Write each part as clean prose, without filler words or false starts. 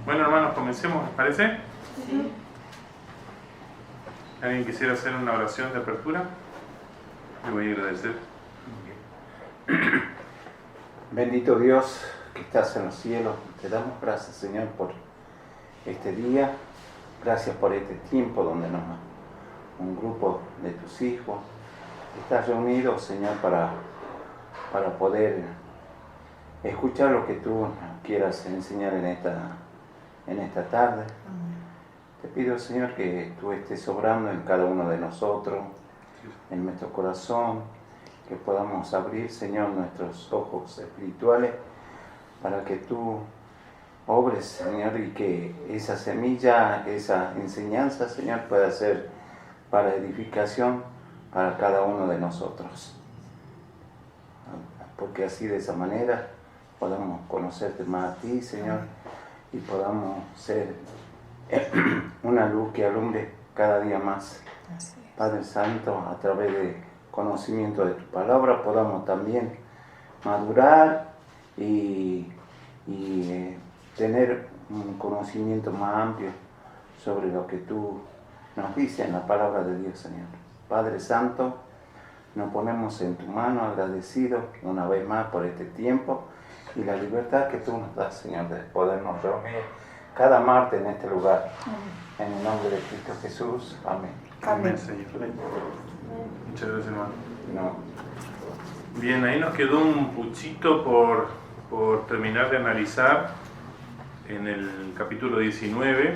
Bueno, hermanos, comencemos, ¿les parece? Sí. ¿Alguien quisiera hacer una oración de apertura? Le voy a agradecer. Bendito Dios que estás en los cielos, te damos gracias, Señor, por este día. Gracias por este tiempo donde un grupo de tus hijos está reunido, Señor, para poder escuchar lo que tú quieras enseñar en esta tarde. Te pido, Señor, que tú estés obrando en cada uno de nosotros, en nuestro corazón, que podamos abrir, Señor, nuestros ojos espirituales para que tú obres, Señor, y que esa semilla, esa enseñanza, Señor, pueda ser para edificación para cada uno de nosotros. Porque así, de esa manera, podamos conocerte más a ti, Señor, y podamos ser una luz que alumbre cada día más. Padre Santo, a través de conocimiento de tu palabra, podamos también madurar y tener un conocimiento más amplio sobre lo que tú nos dices en la palabra de Dios, Señor. Padre Santo, nos ponemos en tu mano agradecidos una vez más por este tiempo y la libertad que tú nos das, Señor, de podernos reunir cada martes en este lugar. En el nombre de Cristo Jesús. Amén. Amén, Señor. Muchas gracias, hermano. No. Bien, ahí nos quedó un puchito por terminar de analizar en el capítulo 19,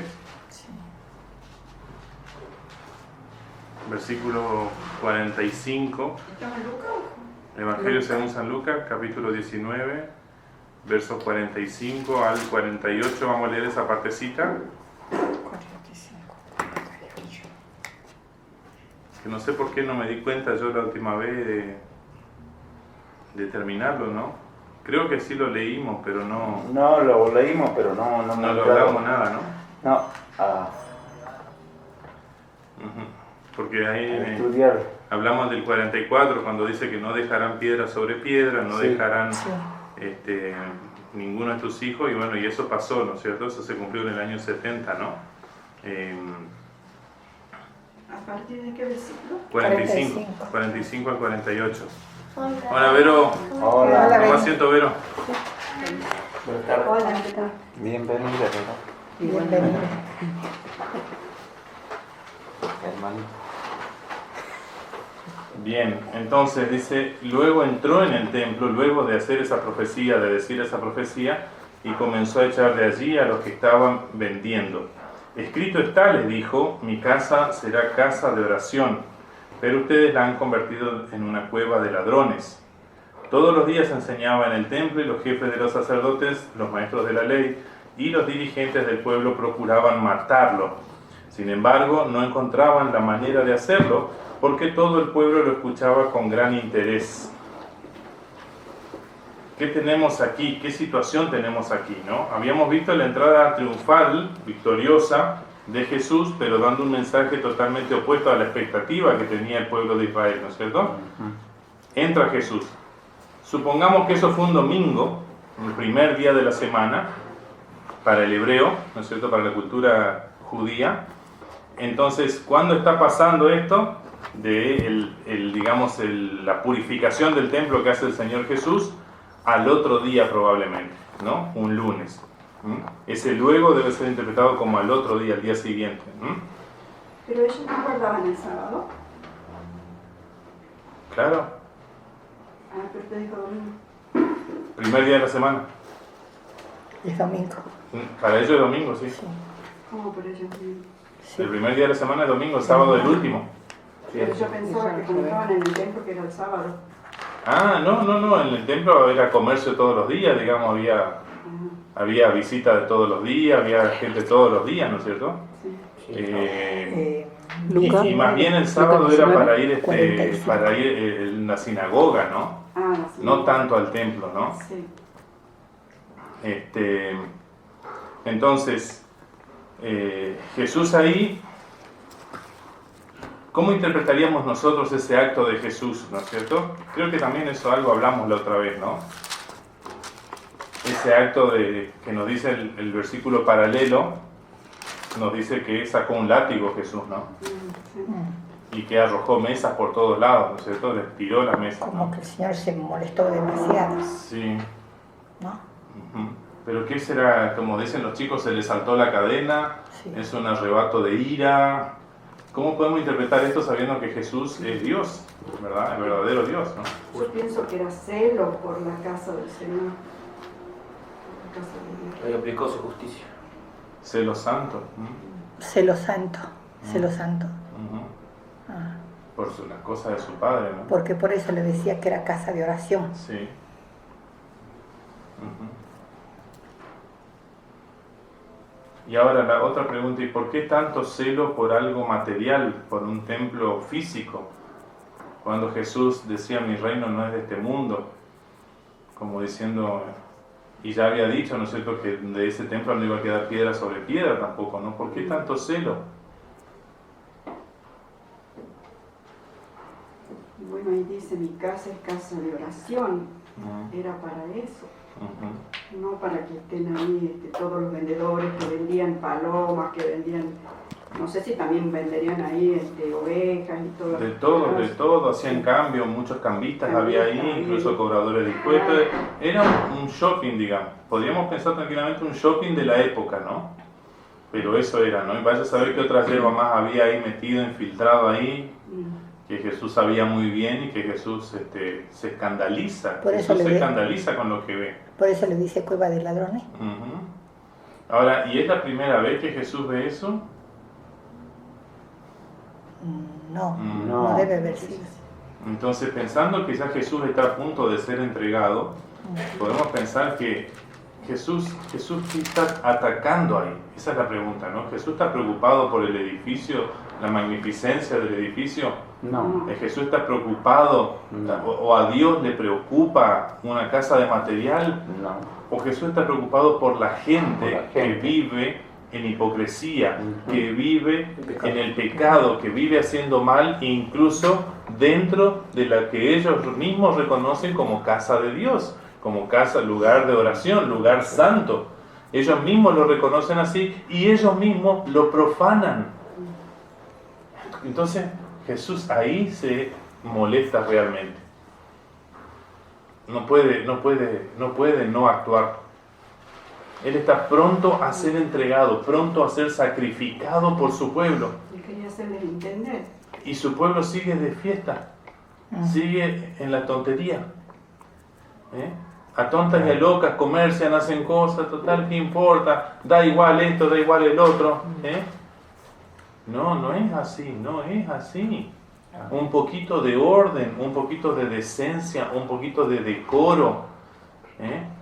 versículo 45. ¿Estamos en Lucas? Evangelio según San Lucas, capítulo 19, versos 45 al 48. Vamos a leer esa partecita. 45, 48. Que no sé por qué no me di cuenta yo la última vez de terminarlo, ¿no? Creo que sí lo leímos, pero no Lo leímos, pero no logramos nada, ¿no? No, Ujú. Porque ahí estudiar. hablamos del 44, cuando dice que no dejarán piedra sobre piedra, no Sí. dejarán Sí. ninguno de tus hijos, y bueno, y eso pasó, ¿no es cierto? Eso se cumplió en el año 70, ¿no? ¿A partir de qué versículo? 45 al 48. Hola, Vero. Hola. Hola, Toma asiento, Vero. Hola, ¿qué tal? Bienvenida, ¿verdad? Bienvenido. Hermanito. Bien, entonces dice, luego entró en el templo, luego de hacer esa profecía, de decir esa profecía, y comenzó a echar de allí a los que estaban vendiendo. Escrito está, les dijo, mi casa será casa de oración, pero ustedes la han convertido en una cueva de ladrones. Todos los días enseñaba en el templo y los jefes de los sacerdotes, los maestros de la ley y los dirigentes del pueblo procuraban matarlo. Sin embargo, no encontraban la manera de hacerlo porque todo el pueblo lo escuchaba con gran interés. ¿Qué tenemos aquí? ¿Qué situación tenemos aquí, no? Habíamos visto la entrada triunfal, victoriosa, de Jesús, pero dando un mensaje totalmente opuesto a la expectativa que tenía el pueblo de Israel, ¿no es cierto? Entra Jesús. Supongamos que eso fue un domingo, el primer día de la semana, para el hebreo, ¿no es cierto?, para la cultura judía. Entonces, ¿cuándo está pasando esto? De la purificación del templo que hace el Señor Jesús, al otro día probablemente, ¿no? Un lunes. Ese luego debe ser interpretado como al otro día, al día siguiente. ¿Pero ellos no guardaban el sábado? Claro, Ah, pero te dijo domingo. primer día de la semana. Es domingo. Para ellos es domingo, sí. Sí. ¿Cómo por ellos? El primer día de la semana es domingo, el sábado es el último. Pero yo pensaba que cuando estaban en el templo que era el sábado. Ah, no, en el templo era comercio todos los días, digamos, había visita de todos los días, había gente todos los días, ¿no es cierto? Sí. Y más bien el sábado era para ir, 45. para ir en la sinagoga, ¿no? Ah, sí. No tanto al templo, ¿no? Sí. Entonces, Jesús ahí, ¿cómo interpretaríamos nosotros ese acto de Jesús, ¿no es cierto? Creo que también eso algo hablamos la otra vez, ¿no? ese acto que nos dice el versículo paralelo, nos dice que sacó un látigo Jesús, ¿no? Sí. Y que arrojó mesas por todos lados, ¿no es cierto? Les tiró la mesa, Como ¿no? que el Señor se molestó demasiado, Sí. ¿no? Ujú. Pero ¿qué será? Como dicen los chicos, se le saltó la cadena, Sí. es un arrebato de ira. ¿Cómo podemos interpretar esto sabiendo que Jesús es Dios, ¿verdad? El verdadero Dios, ¿no? Yo pienso que era celo por la casa del Señor. La casa de Dios. Ahí aplicó su justicia. Celo santo. Celo santo, celo santo. Ujú. Ah, Por las cosas de su padre, ¿no? porque por eso le decía que era casa de oración. Sí. Ujú. Y ahora la otra pregunta, ¿y por qué tanto celo por algo material, por un templo físico? Cuando Jesús decía, mi reino no es de este mundo, como diciendo, y ya había dicho, ¿no es cierto?, que de ese templo no iba a quedar piedra sobre piedra tampoco, ¿no? ¿Por qué tanto celo? Y bueno, ahí dice, mi casa es casa de oración. Ujú. Era para eso. Ujú. No para que estén ahí todos los vendedores que vendían palomas, que vendían, no sé si también venderían ahí ovejas y todo. De todo, hacían cambio, muchos cambistas había ahí, incluso cobradores de impuestos. Era un shopping, digamos. Podríamos pensar tranquilamente un shopping de la época, ¿no? Pero eso era, ¿no? Y vaya a saber qué otra hierba más había ahí metido, infiltrado ahí, que Jesús sabía muy bien y que Jesús se escandaliza. Por eso Jesús se le- escandaliza con lo que ve. Por eso le dice cueva de ladrones. Ujú. Ahora, ¿y es la primera vez que Jesús ve eso? No, Mm. no debe haber sido. Entonces, pensando que ya Jesús está a punto de ser entregado, podemos pensar que Jesús ¿qué está atacando ahí? Esa es la pregunta, ¿no? ¿Jesús está preocupado por el edificio, la magnificencia del edificio? No, ¿Jesús está preocupado No. o a Dios le preocupa una casa de material? no. ¿O Jesús está preocupado por la gente, Por la que gente. vive en hipocresía, Ujú. que vive pecado. en el pecado, que vive haciendo mal, incluso dentro de la que ellos mismos reconocen como casa de Dios, como casa, lugar de oración, lugar santo? Ellos mismos lo reconocen así y ellos mismos lo profanan. Entonces Jesús ahí se molesta realmente. No puede no actuar. Él está pronto a ser entregado, pronto a ser sacrificado por su pueblo. Y quería hacerles entender. Y su pueblo sigue de fiesta, sigue en la tontería. A tontas y a locas comercian, hacen cosas, total, ¿qué importa? Da igual esto, da igual el otro. No, no es así, no es así. Un poquito de orden, un poquito de decencia, un poquito de decoro.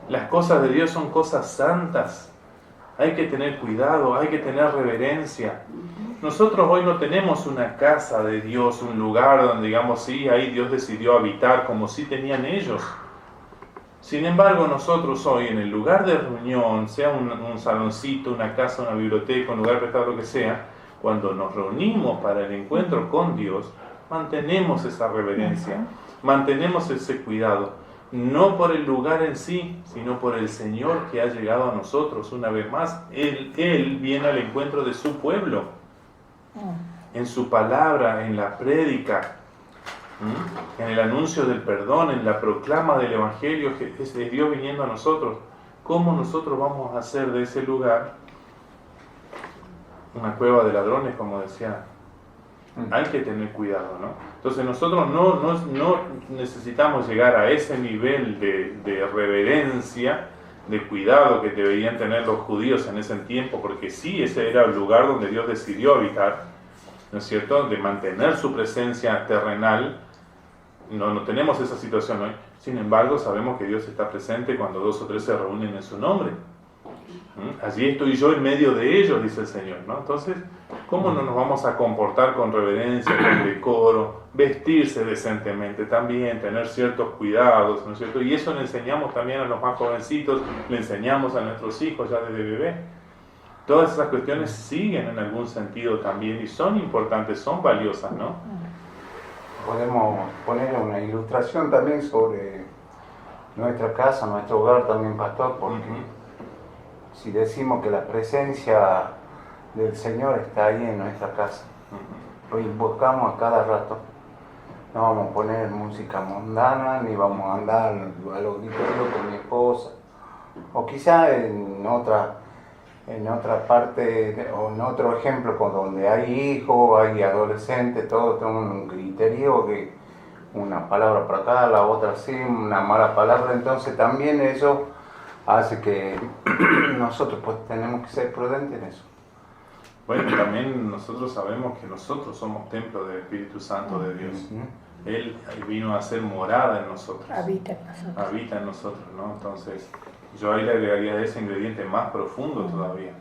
Las cosas de Dios son cosas santas. Hay que tener cuidado, hay que tener reverencia. Nosotros hoy no tenemos una casa de Dios, un lugar donde digamos, sí, ahí Dios decidió habitar, como sí tenían ellos. Sin embargo, nosotros hoy en el lugar de reunión, sea un saloncito, una casa, una biblioteca, un lugar prestado, lo que sea, cuando nos reunimos para el encuentro con Dios, mantenemos esa reverencia, mantenemos ese cuidado, no por el lugar en sí, sino por el Señor que ha llegado a nosotros. Una vez más, Él viene al encuentro de su pueblo, en su palabra, en la prédica, en el anuncio del perdón, en la proclama del Evangelio, que es Dios viniendo a nosotros. ¿Cómo nosotros vamos a hacer de ese lugar una cueva de ladrones, como decía? Hay que tener cuidado, ¿no? Entonces nosotros no necesitamos llegar a ese nivel de reverencia, de cuidado que deberían tener los judíos en ese tiempo, porque sí, ese era el lugar donde Dios decidió habitar, ¿no es cierto?, de mantener su presencia terrenal. No tenemos esa situación hoy. Sin embargo, sabemos que Dios está presente cuando 2 o 3 se reúnen en su nombre. Allí estoy yo en medio de ellos, dice el Señor, ¿no? Entonces, ¿cómo no nos vamos a comportar con reverencia, con decoro, vestirse decentemente también, tener ciertos cuidados, ¿no es cierto? Y eso le enseñamos también a los más jovencitos, le enseñamos a nuestros hijos ya desde bebé. Todas esas cuestiones siguen en algún sentido también y son importantes, son valiosas, ¿no? Podemos poner una ilustración también sobre nuestra casa, nuestro hogar también, pastor, porque si decimos que la presencia del Señor está ahí en nuestra casa, lo invocamos a cada rato. No vamos a poner música mundana, ni vamos a andar a los gritos con mi esposa. O quizá en otra parte, o en otro ejemplo, donde hay hijos, hay adolescentes, todo tiene un criterio que una palabra para acá, la otra sí, una mala palabra. Entonces también eso hace que nosotros pues tenemos que ser prudentes en eso. Bueno, también nosotros sabemos que nosotros somos templo del Espíritu Santo de Dios. Él vino a ser morada en nosotros. Habita en nosotros. Habita en nosotros, ¿no? Entonces, yo ahí le agregaría ese ingrediente más profundo todavía.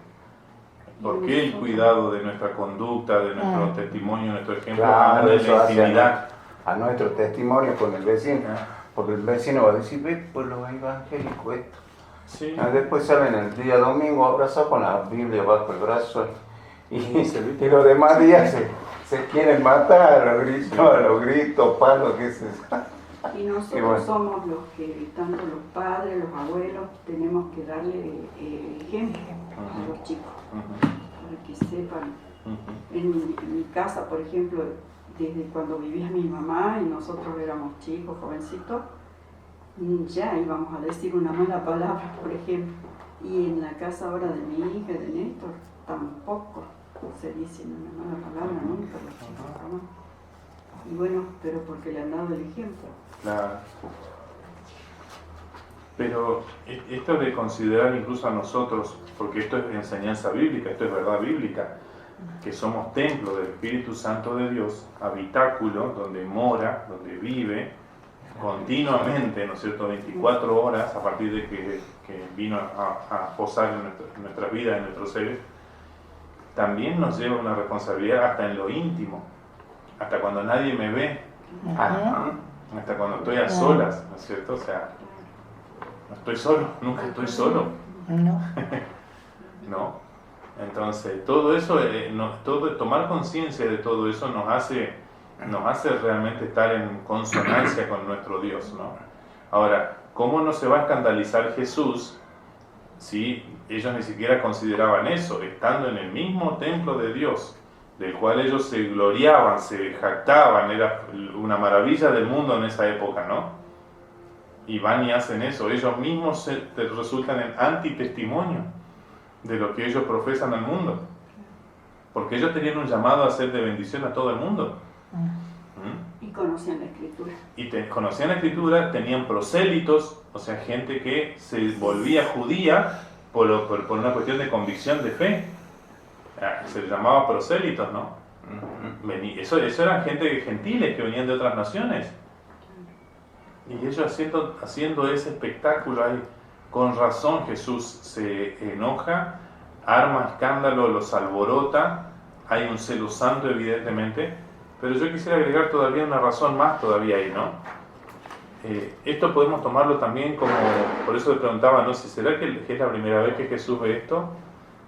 ¿Por qué el cuidado de nuestra conducta, de nuestro testimonio, nuestro ejemplo, Claro, de eso la hace intimidad? a nuestro testimonio con el vecino, porque el vecino va a decir, ve, pues los evangélicos esto. Sí. Después salen el día domingo abrazados con la Biblia bajo el brazo y los demás días se quieren matar a los gritos, palos, qué sé yo. Y nosotros bueno. somos los que, tanto los padres, los abuelos, tenemos que darle ejemplo a los chicos, para que sepan. En mi casa, por ejemplo, desde cuando vivía mi mamá y nosotros éramos chicos, jovencitos, ya íbamos a decir una mala palabra, por ejemplo. Y en la casa ahora de mi hija, de Néstor, tampoco se dice una mala palabra nunca, los chicos jamás. Y bueno, pero porque le han dado el ejemplo. Claro. Pero esto de considerar incluso a nosotros, porque esto es enseñanza bíblica, esto es verdad bíblica, que somos templo del Espíritu Santo de Dios, habitáculo donde mora, donde vive continuamente, ¿no es cierto?, 24 horas a partir de que vino a posar en nuestras vidas, en nuestros seres, también nos lleva una responsabilidad hasta en lo íntimo, hasta cuando nadie me ve, hasta cuando estoy a solas, ¿no es cierto? O sea, no estoy solo, nunca estoy solo. No. ¿No? Entonces, todo eso, tomar conciencia de todo eso nos hace realmente estar en consonancia con nuestro Dios, ¿no? Ahora, ¿cómo no se va a escandalizar Jesús si ellos ni siquiera consideraban eso, estando en el mismo templo de Dios, del cual ellos se gloriaban, se jactaban, era una maravilla del mundo en esa época, ¿no? Y van y hacen eso, ellos mismos resultan en antitestimonio de lo que ellos profesan al mundo, porque ellos tenían un llamado a hacer de bendición a todo el mundo. Y conocían la Escritura. Y conocían la Escritura, tenían prosélitos, o sea, gente que se volvía judía por una cuestión de convicción de fe. Se les llamaba prosélitos, ¿no? Eso eran gente gentiles que venían de otras naciones. Y ellos haciendo ese espectáculo ahí, con razón Jesús se enoja, arma escándalo, los alborota, hay un celo santo evidentemente, pero yo quisiera agregar todavía una razón más todavía ahí, ¿no? Esto podemos tomarlo también como, por eso le preguntaba, ¿no? Si será que es la primera vez que Jesús ve esto,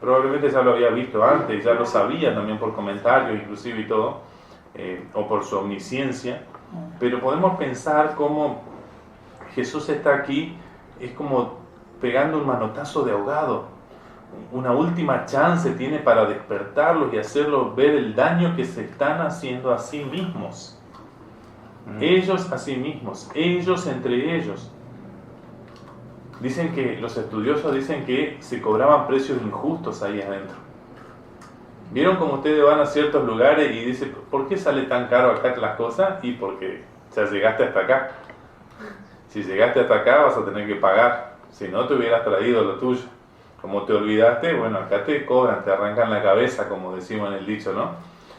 probablemente ya lo había visto antes, ya lo sabía también por comentarios inclusive y todo, o por su omnisciencia, pero podemos pensar cómo Jesús está aquí, es como pegando un manotazo de ahogado, una última chance tiene para despertarlos y hacerlos ver el daño que se están haciendo a sí mismos. Ellos a sí mismos, ellos entre ellos. Dicen que, los estudiosos dicen que se cobraban precios injustos ahí adentro. ¿Vieron cómo ustedes van a ciertos lugares y dicen, ¿por qué sale tan caro acá las cosas? Y porque ya llegaste hasta acá. Si llegaste hasta acá vas a tener que pagar, si no te hubieras traído lo tuyo. Como te olvidaste, bueno, acá te cobran, te arrancan la cabeza, como decimos en el dicho, ¿no?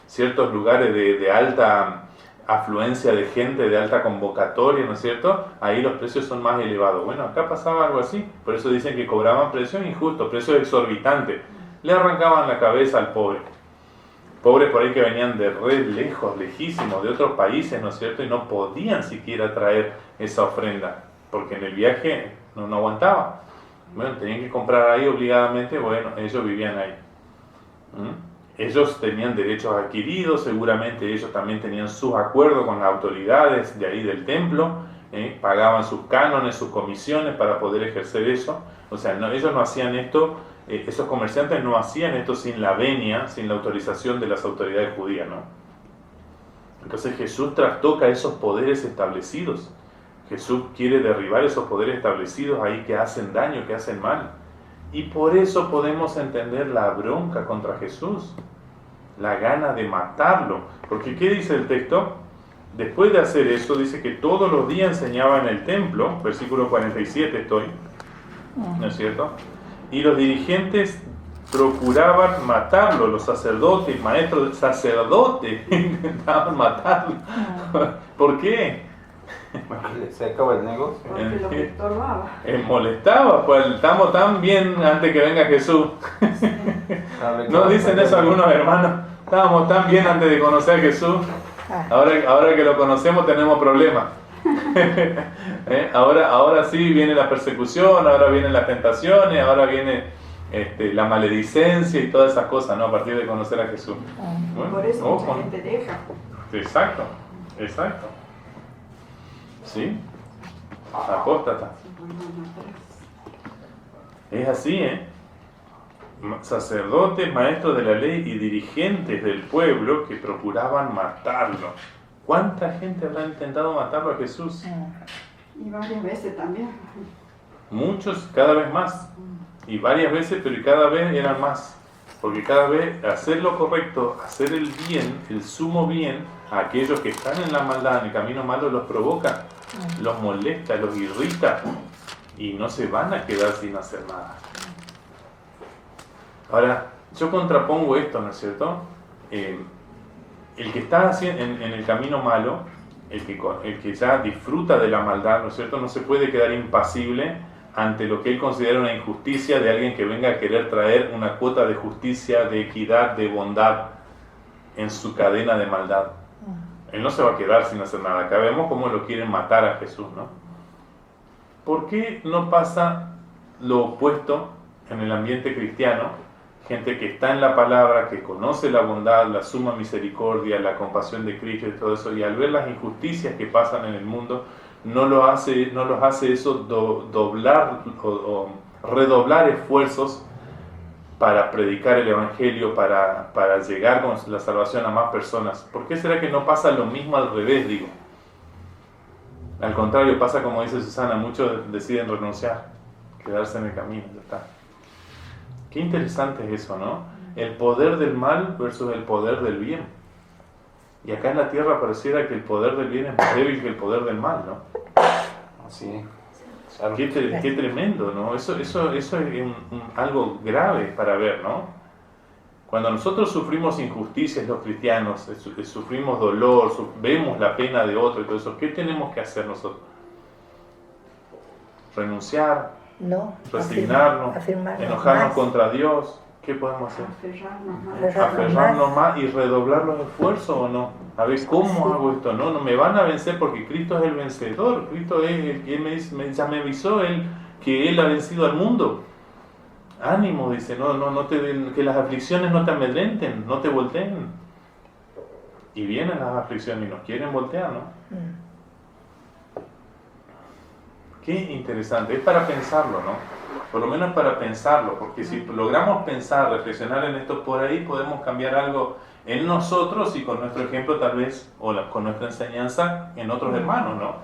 Ciertos lugares de alta afluencia de gente, de alta convocatoria, ¿no es cierto? Ahí los precios son más elevados. Bueno, acá pasaba algo así, por eso dicen que cobraban precios injustos, precios exorbitantes. Le arrancaban la cabeza al pobre. Pobres por ahí que venían de re lejos, lejísimos, de otros países, ¿no es cierto? Y no podían siquiera traer esa ofrenda, porque en el viaje no aguantaba. Bueno, tenían que comprar ahí obligadamente, bueno, ellos vivían ahí. Ellos tenían derechos adquiridos, seguramente ellos también tenían sus acuerdos con las autoridades de ahí del templo, pagaban sus cánones, sus comisiones para poder ejercer eso. O sea, ellos no hacían esto, esos comerciantes no hacían esto sin la venia, sin la autorización de las autoridades judías, ¿no? Entonces Jesús trastoca esos poderes establecidos. Jesús quiere derribar esos poderes establecidos ahí que hacen daño, que hacen mal. Y por eso podemos entender la bronca contra Jesús, la gana de matarlo. Porque ¿qué dice el texto? Después de hacer eso, dice que todos los días enseñaba en el templo, versículo 47 estoy, ¿no es cierto? Y los dirigentes procuraban matarlo, los sacerdotes, maestros sacerdotes intentaban matarlo. ¿Por qué? Se acaba el negocio. Porque lo que estorbaba. Molestaba, pues estamos tan bien antes que venga Jesús. ¿No dicen eso algunos hermanos? Estábamos tan bien antes de conocer a Jesús. Ahora que lo conocemos tenemos problemas. Ahora sí viene la persecución, ahora vienen las tentaciones, ahora viene la maledicencia y todas esas cosas, ¿no? A partir de conocer a Jesús. Bueno, por eso mucha gente deja. Exacto. ¿Sí? Apóstata. Es así, sacerdotes, maestros de la ley y dirigentes del pueblo que procuraban matarlo. ¿Cuánta gente habrá intentado matarlo a Jesús? Y varias veces también. Muchos, cada vez más. Y varias veces, pero cada vez eran más. Porque cada vez hacer lo correcto, hacer el bien, el sumo bien, a aquellos que están en la maldad, en el camino malo, los provoca, los molesta, los irrita. Y no se van a quedar sin hacer nada. Ahora, yo contrapongo esto, ¿no es cierto? El que está en el camino malo, el que ya disfruta de la maldad, ¿no es cierto? No se puede quedar impasible ante lo que él considera una injusticia de alguien que venga a querer traer una cuota de justicia, de equidad, de bondad en su cadena de maldad. Él no se va a quedar sin hacer nada. Acá vemos cómo lo quieren matar a Jesús, ¿no? ¿Por qué no pasa lo opuesto en el ambiente cristiano? Gente que está en la palabra, que conoce la bondad, la suma misericordia, la compasión de Cristo y todo eso, y al ver las injusticias que pasan en el mundo, no los hace eso doblar o redoblar esfuerzos para predicar el Evangelio, para llegar con la salvación a más personas. ¿Por qué será que no pasa lo mismo al revés, digo? Al contrario, pasa como dice Susana, muchos deciden renunciar, quedarse en el camino, ya está. Qué interesante es eso, ¿no? El poder del mal versus el poder del bien. Y acá en la tierra pareciera que el poder del bien es más débil que el poder del mal, ¿no? Así es. Qué tremendo, ¿no? Eso es algo grave para ver, ¿no? Cuando nosotros sufrimos injusticias, los cristianos, sufrimos dolor, vemos la pena de otro y todo eso, ¿qué tenemos que hacer nosotros? ¿Renunciar? No. ¿Resignarnos? ¿Enojarnos contra Dios? ¿Qué podemos hacer? Aferrarnos más y redoblar los esfuerzos, ¿o no? A ver, ¿cómo hago esto? No me van a vencer porque Cristo es el vencedor. Cristo es el que ya me avisó que Él ha vencido al mundo. Ánimo, dice, que las aflicciones no te amedrenten, no te volteen. Y vienen las aflicciones y nos quieren voltear, ¿no? Qué interesante, es para pensarlo, ¿no? Por lo menos para pensarlo, porque si logramos pensar, reflexionar en esto, por ahí podemos cambiar algo en nosotros y con nuestro ejemplo tal vez, o con nuestra enseñanza en otros hermanos, ¿no?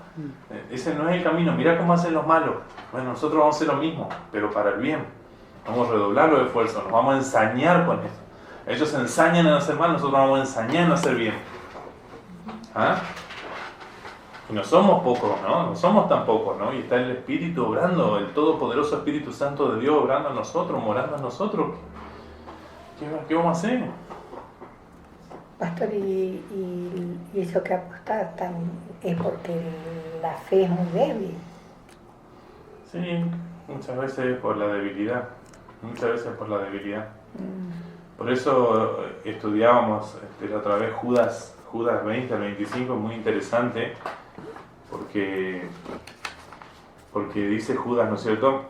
Ese no es el camino, mira cómo hacen los malos. Bueno, nosotros vamos a hacer lo mismo, pero para el bien. Vamos a redoblar los esfuerzos, nos vamos a ensañar con esto. Ellos se ensañan en hacer mal, nosotros vamos a ensañar en hacer bien. ¿Ah? Y no somos pocos, ¿no? No somos tan pocos, ¿no? Y está el Espíritu obrando, el todopoderoso Espíritu Santo de Dios obrando en nosotros, morando en nosotros. ¿Qué vamos a hacer? Pastor, y eso que apostar también es porque la fe es muy débil. Sí, muchas veces por la debilidad. Por eso estudiábamos la otra vez Judas 20 al 25, muy interesante, porque dice Judas, ¿no es cierto?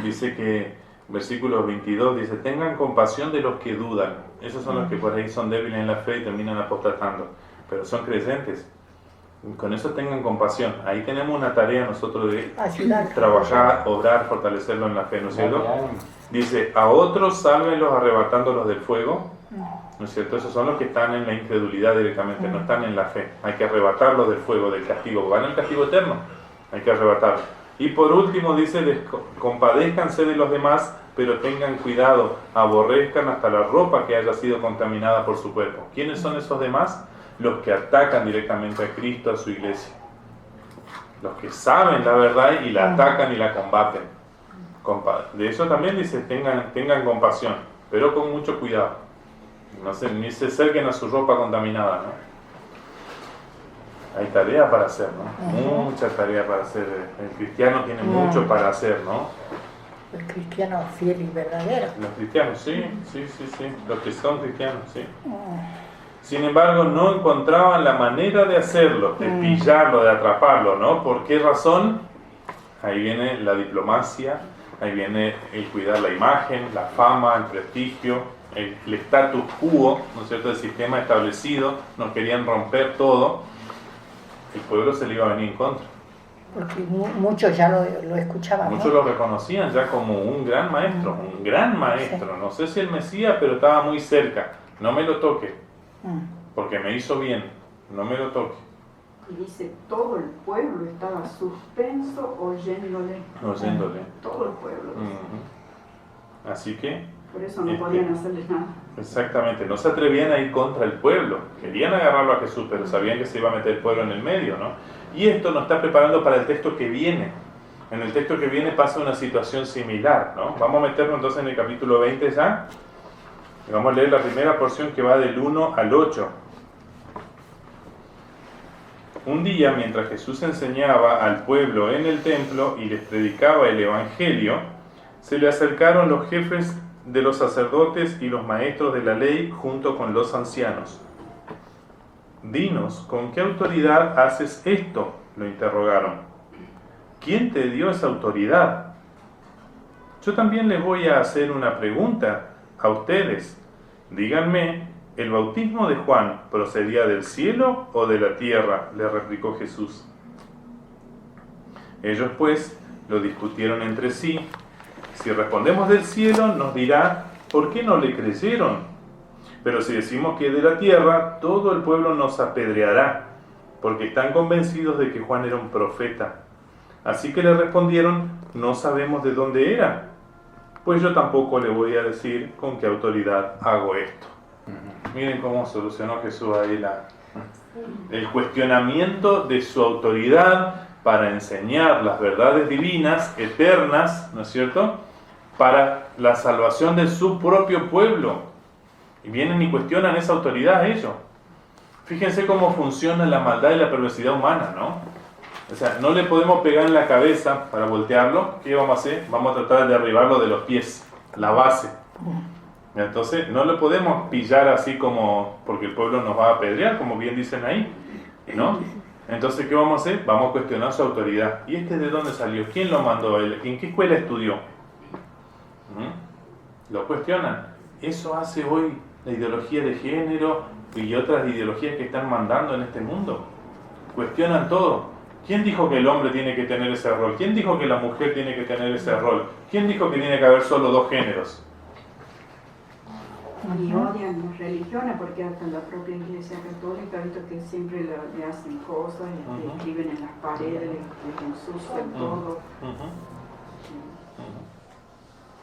Dice que, versículo 22, dice, tengan compasión de los que dudan. Esos son los que por ahí son débiles en la fe y terminan apostatando, pero son creyentes. Con eso tengan compasión. Ahí tenemos una tarea nosotros de Ayudar. trabajar, obrar, fortalecerlo en la fe, ¿no es cierto? Dice, a otros sálvenlos arrebatándolos del fuego, ¿no es cierto? Esos son los que están en la incredulidad directamente, no están en la fe. Hay que arrebatarlos del fuego, del castigo. Van al castigo eterno, hay que arrebatarlos. Y por último dice, compadézcanse de los demás, pero tengan cuidado, aborrezcan hasta la ropa que haya sido contaminada por su cuerpo. ¿Quiénes son esos demás? Los que atacan directamente a Cristo, a su iglesia. Los que saben la verdad y la atacan y la combaten. De eso también dice, tengan compasión, pero con mucho cuidado. No se, ni se acerquen a su ropa contaminada, ¿no? Hay tarea para hacer, ¿no? Mucha tarea para hacer. El cristiano tiene mucho para hacer, ¿no? El cristiano fiel y verdadero. Los cristianos, sí. Los que son cristianos, sí. Sin embargo, no encontraban la manera de hacerlo, de pillarlo, de atraparlo, ¿no? ¿Por qué razón? Ahí viene la diplomacia, ahí viene el cuidar la imagen, la fama, el prestigio, el status quo, ¿no es cierto?, el sistema establecido. Nos querían romper todo. El pueblo se le iba a venir en contra. Porque muchos ya lo escuchaban, Muchos ¿no? lo reconocían ya como un gran maestro, sí. No sé si el Mesías, pero estaba muy cerca. No me lo toque, porque me hizo bien. No me lo toque. Y dice, todo el pueblo estaba suspenso oyéndole. Todo el pueblo. Así que... Por eso no podían hacerle nada. Exactamente, no se atrevían a ir contra el pueblo. Querían agarrarlo a Jesús, pero sabían que se iba a meter el pueblo en el medio, ¿no? Y esto nos está preparando para el texto que viene. En el texto que viene pasa una situación similar, ¿no? Vamos a meternos entonces en el capítulo 20 ya. Y vamos a leer la primera porción que va del 1 al 8. Un día, mientras Jesús enseñaba al pueblo en el templo y les predicaba el evangelio, se le acercaron los jefes de los sacerdotes y los maestros de la ley junto con los ancianos. «Dinos, ¿con qué autoridad haces esto?», lo interrogaron. «¿Quién te dio esa autoridad?». «Yo también les voy a hacer una pregunta a ustedes. Díganme, ¿el bautismo de Juan procedía del cielo o de la tierra?», le replicó Jesús. Ellos pues lo discutieron entre sí. Si respondemos del cielo, nos dirá, ¿por qué no le creyeron? Pero si decimos que de la tierra, todo el pueblo nos apedreará, porque están convencidos de que Juan era un profeta. Así que le respondieron, no sabemos de dónde era. Pues yo tampoco le voy a decir con qué autoridad hago esto. Miren cómo solucionó Jesús ahí el cuestionamiento de su autoridad para enseñar las verdades divinas, eternas, ¿no es cierto?, para la salvación de su propio pueblo. Y vienen y cuestionan esa autoridad ellos. Fíjense cómo funciona la maldad y la perversidad humana, ¿no? O sea, no le podemos pegar en la cabeza para voltearlo. ¿Qué vamos a hacer? Vamos a tratar de derribarlo de los pies, la base. Entonces, no lo podemos pillar así como, porque el pueblo nos va a apedrear, como bien dicen ahí, ¿no? Entonces, ¿qué vamos a hacer? Vamos a cuestionar su autoridad. ¿Y de dónde salió? ¿Quién lo mandó a él? ¿En qué escuela estudió? Lo cuestionan. Eso hace hoy la ideología de género y otras ideologías que están mandando en este mundo. Cuestionan todo. ¿Quién dijo que el hombre tiene que tener ese rol? ¿Quién dijo que la mujer tiene que tener ese rol? ¿Quién dijo que tiene que haber solo dos géneros? Y odian las religiones, porque hasta la propia Iglesia Católica ha visto que siempre le hacen cosas, escriben en las paredes, les ensucian todo.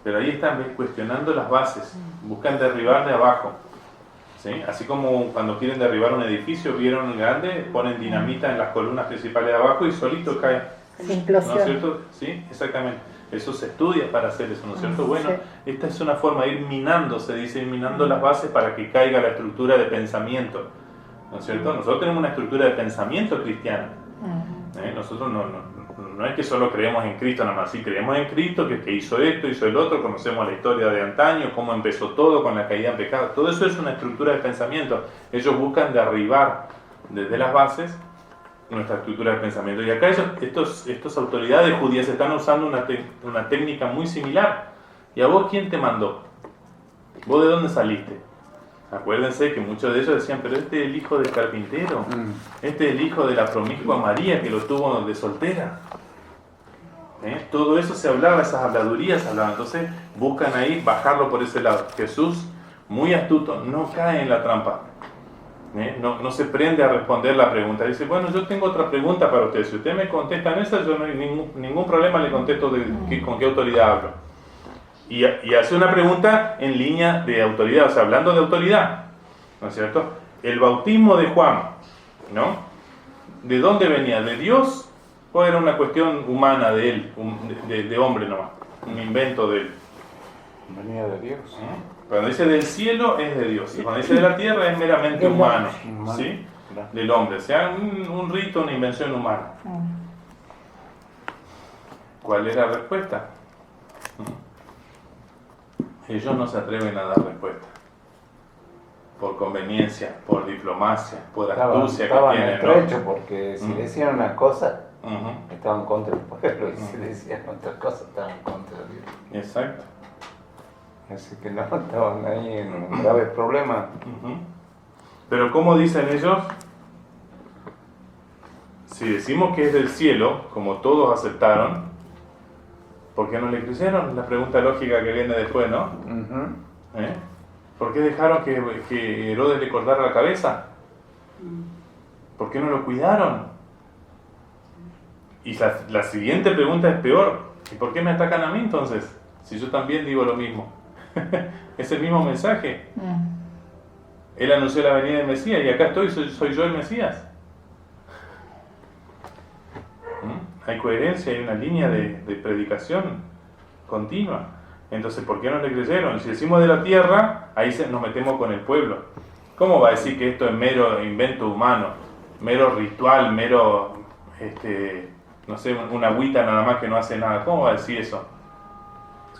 Pero ahí están cuestionando las bases, buscan derribar de abajo. ¿Sí? Así como cuando quieren derribar un edificio, vieron grande, ponen dinamita en las columnas principales de abajo y solito cae. ¿No es cierto? Sí, exactamente. Eso se estudia para hacer eso, ¿no es cierto? Bueno, esta es una forma de ir minando, se dice, ir minando las bases para que caiga la estructura de pensamiento, ¿no es cierto? Nosotros tenemos una estructura de pensamiento cristiana. Nosotros no es que solo creemos en Cristo nada más, sí creemos en Cristo, que hizo esto, hizo el otro, conocemos la historia de antaño, cómo empezó todo con la caída en pecado. Todo eso es una estructura de pensamiento. Ellos buscan derribar desde las bases nuestra estructura de pensamiento. Y acá estas autoridades judías están usando una técnica muy similar. ¿Y a vos quién te mandó? ¿Vos de dónde saliste? Acuérdense que muchos de ellos decían, pero este es el hijo del carpintero, este es el hijo de la promiscua María que lo tuvo de soltera. Todo eso se hablaba, esas habladurías se hablaban. Entonces buscan ahí bajarlo por ese lado. Jesús, muy astuto, no cae en la trampa. No se prende a responder la pregunta. Dice, bueno, yo tengo otra pregunta para ustedes. Si ustedes me contestan esa, yo no hay ningún problema, le contesto con qué autoridad hablo. Y hace una pregunta en línea de autoridad, o sea, hablando de autoridad, ¿no es cierto? El bautismo de Juan, ¿no? ¿De dónde venía? ¿De Dios o era una cuestión humana de él, de hombre nomás? Un invento de él. Venía de Dios. Cuando dice del cielo es de Dios, y cuando dice de la tierra es meramente humano, ¿sí? Del hombre, o sea, un rito, una invención humana. ¿Cuál es la respuesta? Ellos no se atreven a dar respuesta. Por conveniencia, por diplomacia, por astucia que tienen. Estaban estrechos porque si decían una cosa, estaban contra el pueblo, y si decían otra cosa, estaban contra Dios. Exacto. Así que no, estaban ahí en un grave problema. Pero ¿cómo dicen ellos? Si decimos que es del cielo, como todos aceptaron, ¿por qué no le creyeron? La pregunta lógica que viene después, ¿no? ¿Por qué dejaron que Herodes le cortara la cabeza? ¿Por qué no lo cuidaron? Y la siguiente pregunta es peor. ¿Y por qué me atacan a mí entonces? Si yo también digo lo mismo. Es el mismo mensaje. Él anunció la venida del Mesías y acá estoy, soy yo el Mesías. Hay coherencia, hay una línea de predicación continua. Entonces, ¿por qué no le creyeron? Si decimos de la tierra, ahí nos metemos con el pueblo. ¿Cómo va a decir que esto es mero invento humano? Mero ritual, mero, no sé, una agüita nada más que no hace nada. ¿Cómo va a decir eso?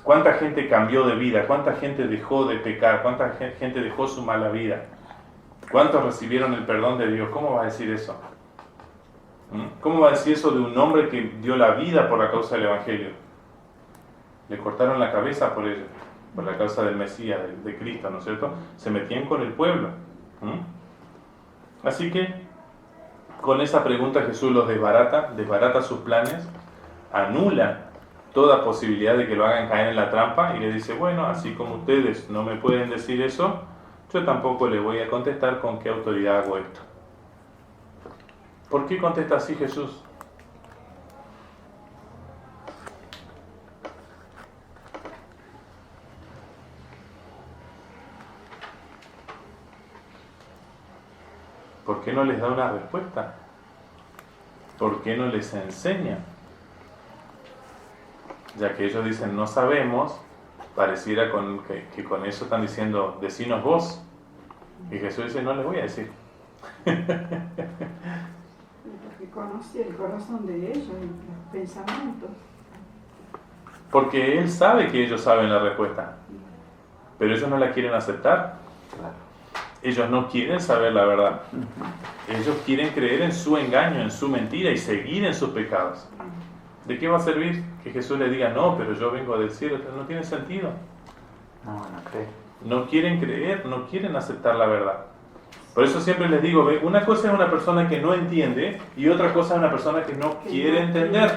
¿Cuánta gente cambió de vida? ¿Cuánta gente dejó de pecar? ¿Cuánta gente dejó su mala vida? ¿Cuántos recibieron el perdón de Dios? ¿Cómo va a decir eso? ¿Cómo va a decir eso de un hombre que dio la vida por la causa del Evangelio? Le cortaron la cabeza por ello, por la causa del Mesías, de Cristo, ¿no es cierto? Se metían con el pueblo. Así que, con esa pregunta Jesús los desbarata sus planes, anula toda posibilidad de que lo hagan caer en la trampa y le dice, bueno, así como ustedes no me pueden decir eso, yo tampoco les voy a contestar con qué autoridad hago esto. ¿Por qué contesta así Jesús? ¿Por qué no les da una respuesta? ¿Por qué no les enseña? Ya que ellos dicen no sabemos, pareciera que con eso están diciendo decinos vos. Y Jesús dice no les voy a decir. Porque conoce el corazón de ellos y los pensamientos. Porque Él sabe que ellos saben la respuesta, pero ellos no la quieren aceptar. Ellos no quieren saber la verdad. Ellos quieren creer en su engaño, en su mentira y seguir en sus pecados. ¿De qué va a servir que Jesús les diga no, pero yo vengo del cielo? No tiene sentido. No creen. No quieren creer, no quieren aceptar la verdad. Por eso siempre les digo, una cosa es una persona que no entiende y otra cosa es una persona que no quiere entender.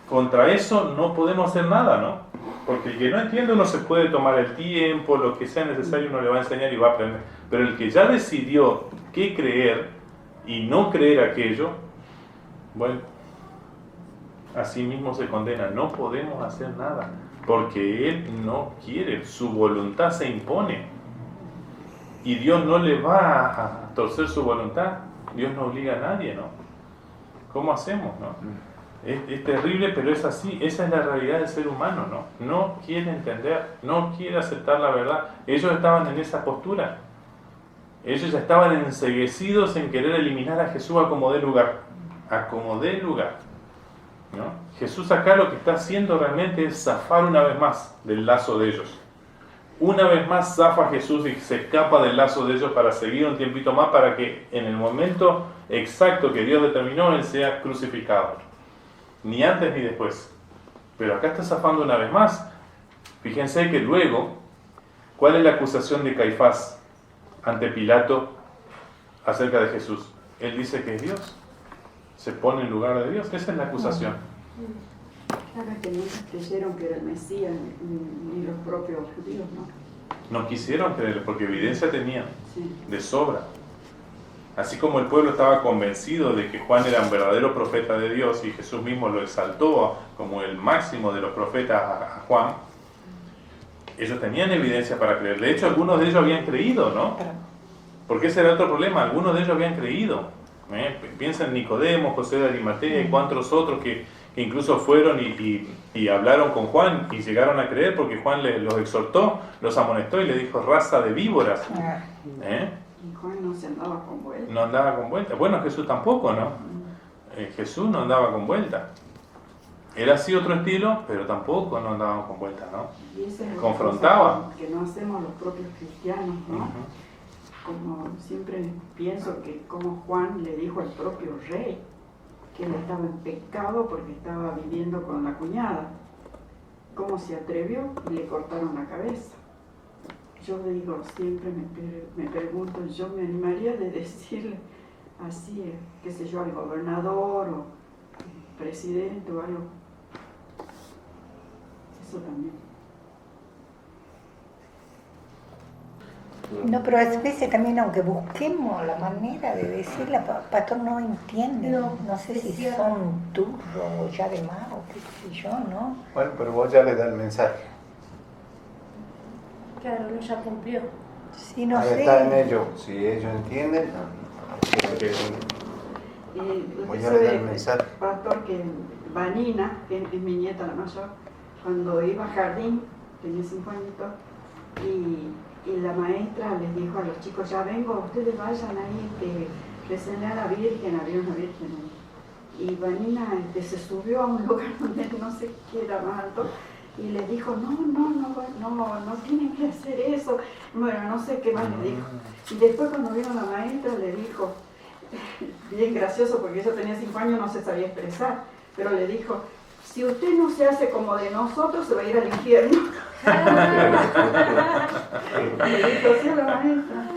Contra eso no podemos hacer nada, ¿no? Porque el que no entiende uno se puede tomar el tiempo, lo que sea necesario uno le va a enseñar y va a aprender. Pero el que ya decidió qué creer y no creer aquello, bueno, así mismo se condena. No podemos hacer nada porque él no quiere, su voluntad se impone. Y Dios no le va a torcer su voluntad. Dios no obliga a nadie, ¿no? ¿Cómo hacemos, no? Es terrible, pero es así. Esa es la realidad del ser humano, ¿no? No quiere entender, no quiere aceptar la verdad. Ellos estaban en esa postura. Ellos ya estaban enceguecidos en querer eliminar a Jesús a como dé lugar. A como dé lugar, ¿no? Jesús acá lo que está haciendo realmente es zafar una vez más del lazo de ellos. Una vez más zafa a Jesús y se escapa del lazo de ellos para seguir un tiempito más para que en el momento exacto que Dios determinó Él sea crucificado. Ni antes ni después. Pero acá está zafando una vez más. Fíjense que luego, ¿cuál es la acusación de Caifás? ante Pilato acerca de Jesús? Él dice que es Dios. Se pone en lugar de Dios. Esa es la acusación. Claro que nunca creyeron que era el Mesías, ni los propios judíos, ¿no? No quisieron creerle porque evidencia tenían Sí. de sobra. Así como el pueblo estaba convencido de que Juan era un verdadero profeta de Dios y Jesús mismo lo exaltó como el máximo de los profetas a Juan, ellos tenían evidencia para creer. De hecho, algunos de ellos habían creído, ¿no? Porque ese era otro problema. Algunos de ellos habían creído. Piensa en Nicodemo, José de Arimatea y cuantos otros que incluso fueron y hablaron con Juan y llegaron a creer porque Juan los exhortó, los amonestó y le dijo raza de víboras. Y Juan no se andaba con vuelta. No andaba con vuelta. Bueno, Jesús tampoco, ¿no? Jesús no andaba con vuelta. Era así otro estilo, pero tampoco no andaba con vuelta, ¿no? Y ese es Confrontaba. que no hacemos los propios cristianos, ¿no? Como siempre pienso que como Juan le dijo al propio rey que él estaba en pecado porque estaba viviendo con la cuñada. ¿Cómo se atrevió? Y le cortaron la cabeza. Yo digo, siempre me pregunto, yo me animaría de decirle así, qué sé yo, al gobernador o presidente o algo. Eso también. No, pero a veces también, aunque busquemos la manera de decirla, pastor no entiende. No sé si son turros o ya de más o qué sé yo, ¿no? Bueno, pero vos ya le das el mensaje. Claro, no ya cumplió. Sí, no Ahí sé. está en ellos. Si ellos entienden, voy a dar el mensaje. Pastor, que Vanina, que es mi nieta la mayor, cuando iba al jardín, tenía 5 añitos, y la maestra les dijo a los chicos, ya vengo, ustedes vayan ahí, recen a la Virgen, había una Virgen ahí. Y Vanina se subió a un lugar donde no sé qué era más alto, y le dijo, no tienen que hacer eso. Bueno, no sé qué más le dijo. Y después cuando vino la maestra le dijo, bien gracioso porque ella tenía 5 años, no se sabía expresar, pero le dijo, si usted no se hace como de nosotros, se va a ir al infierno. Le dijo así a la maestra.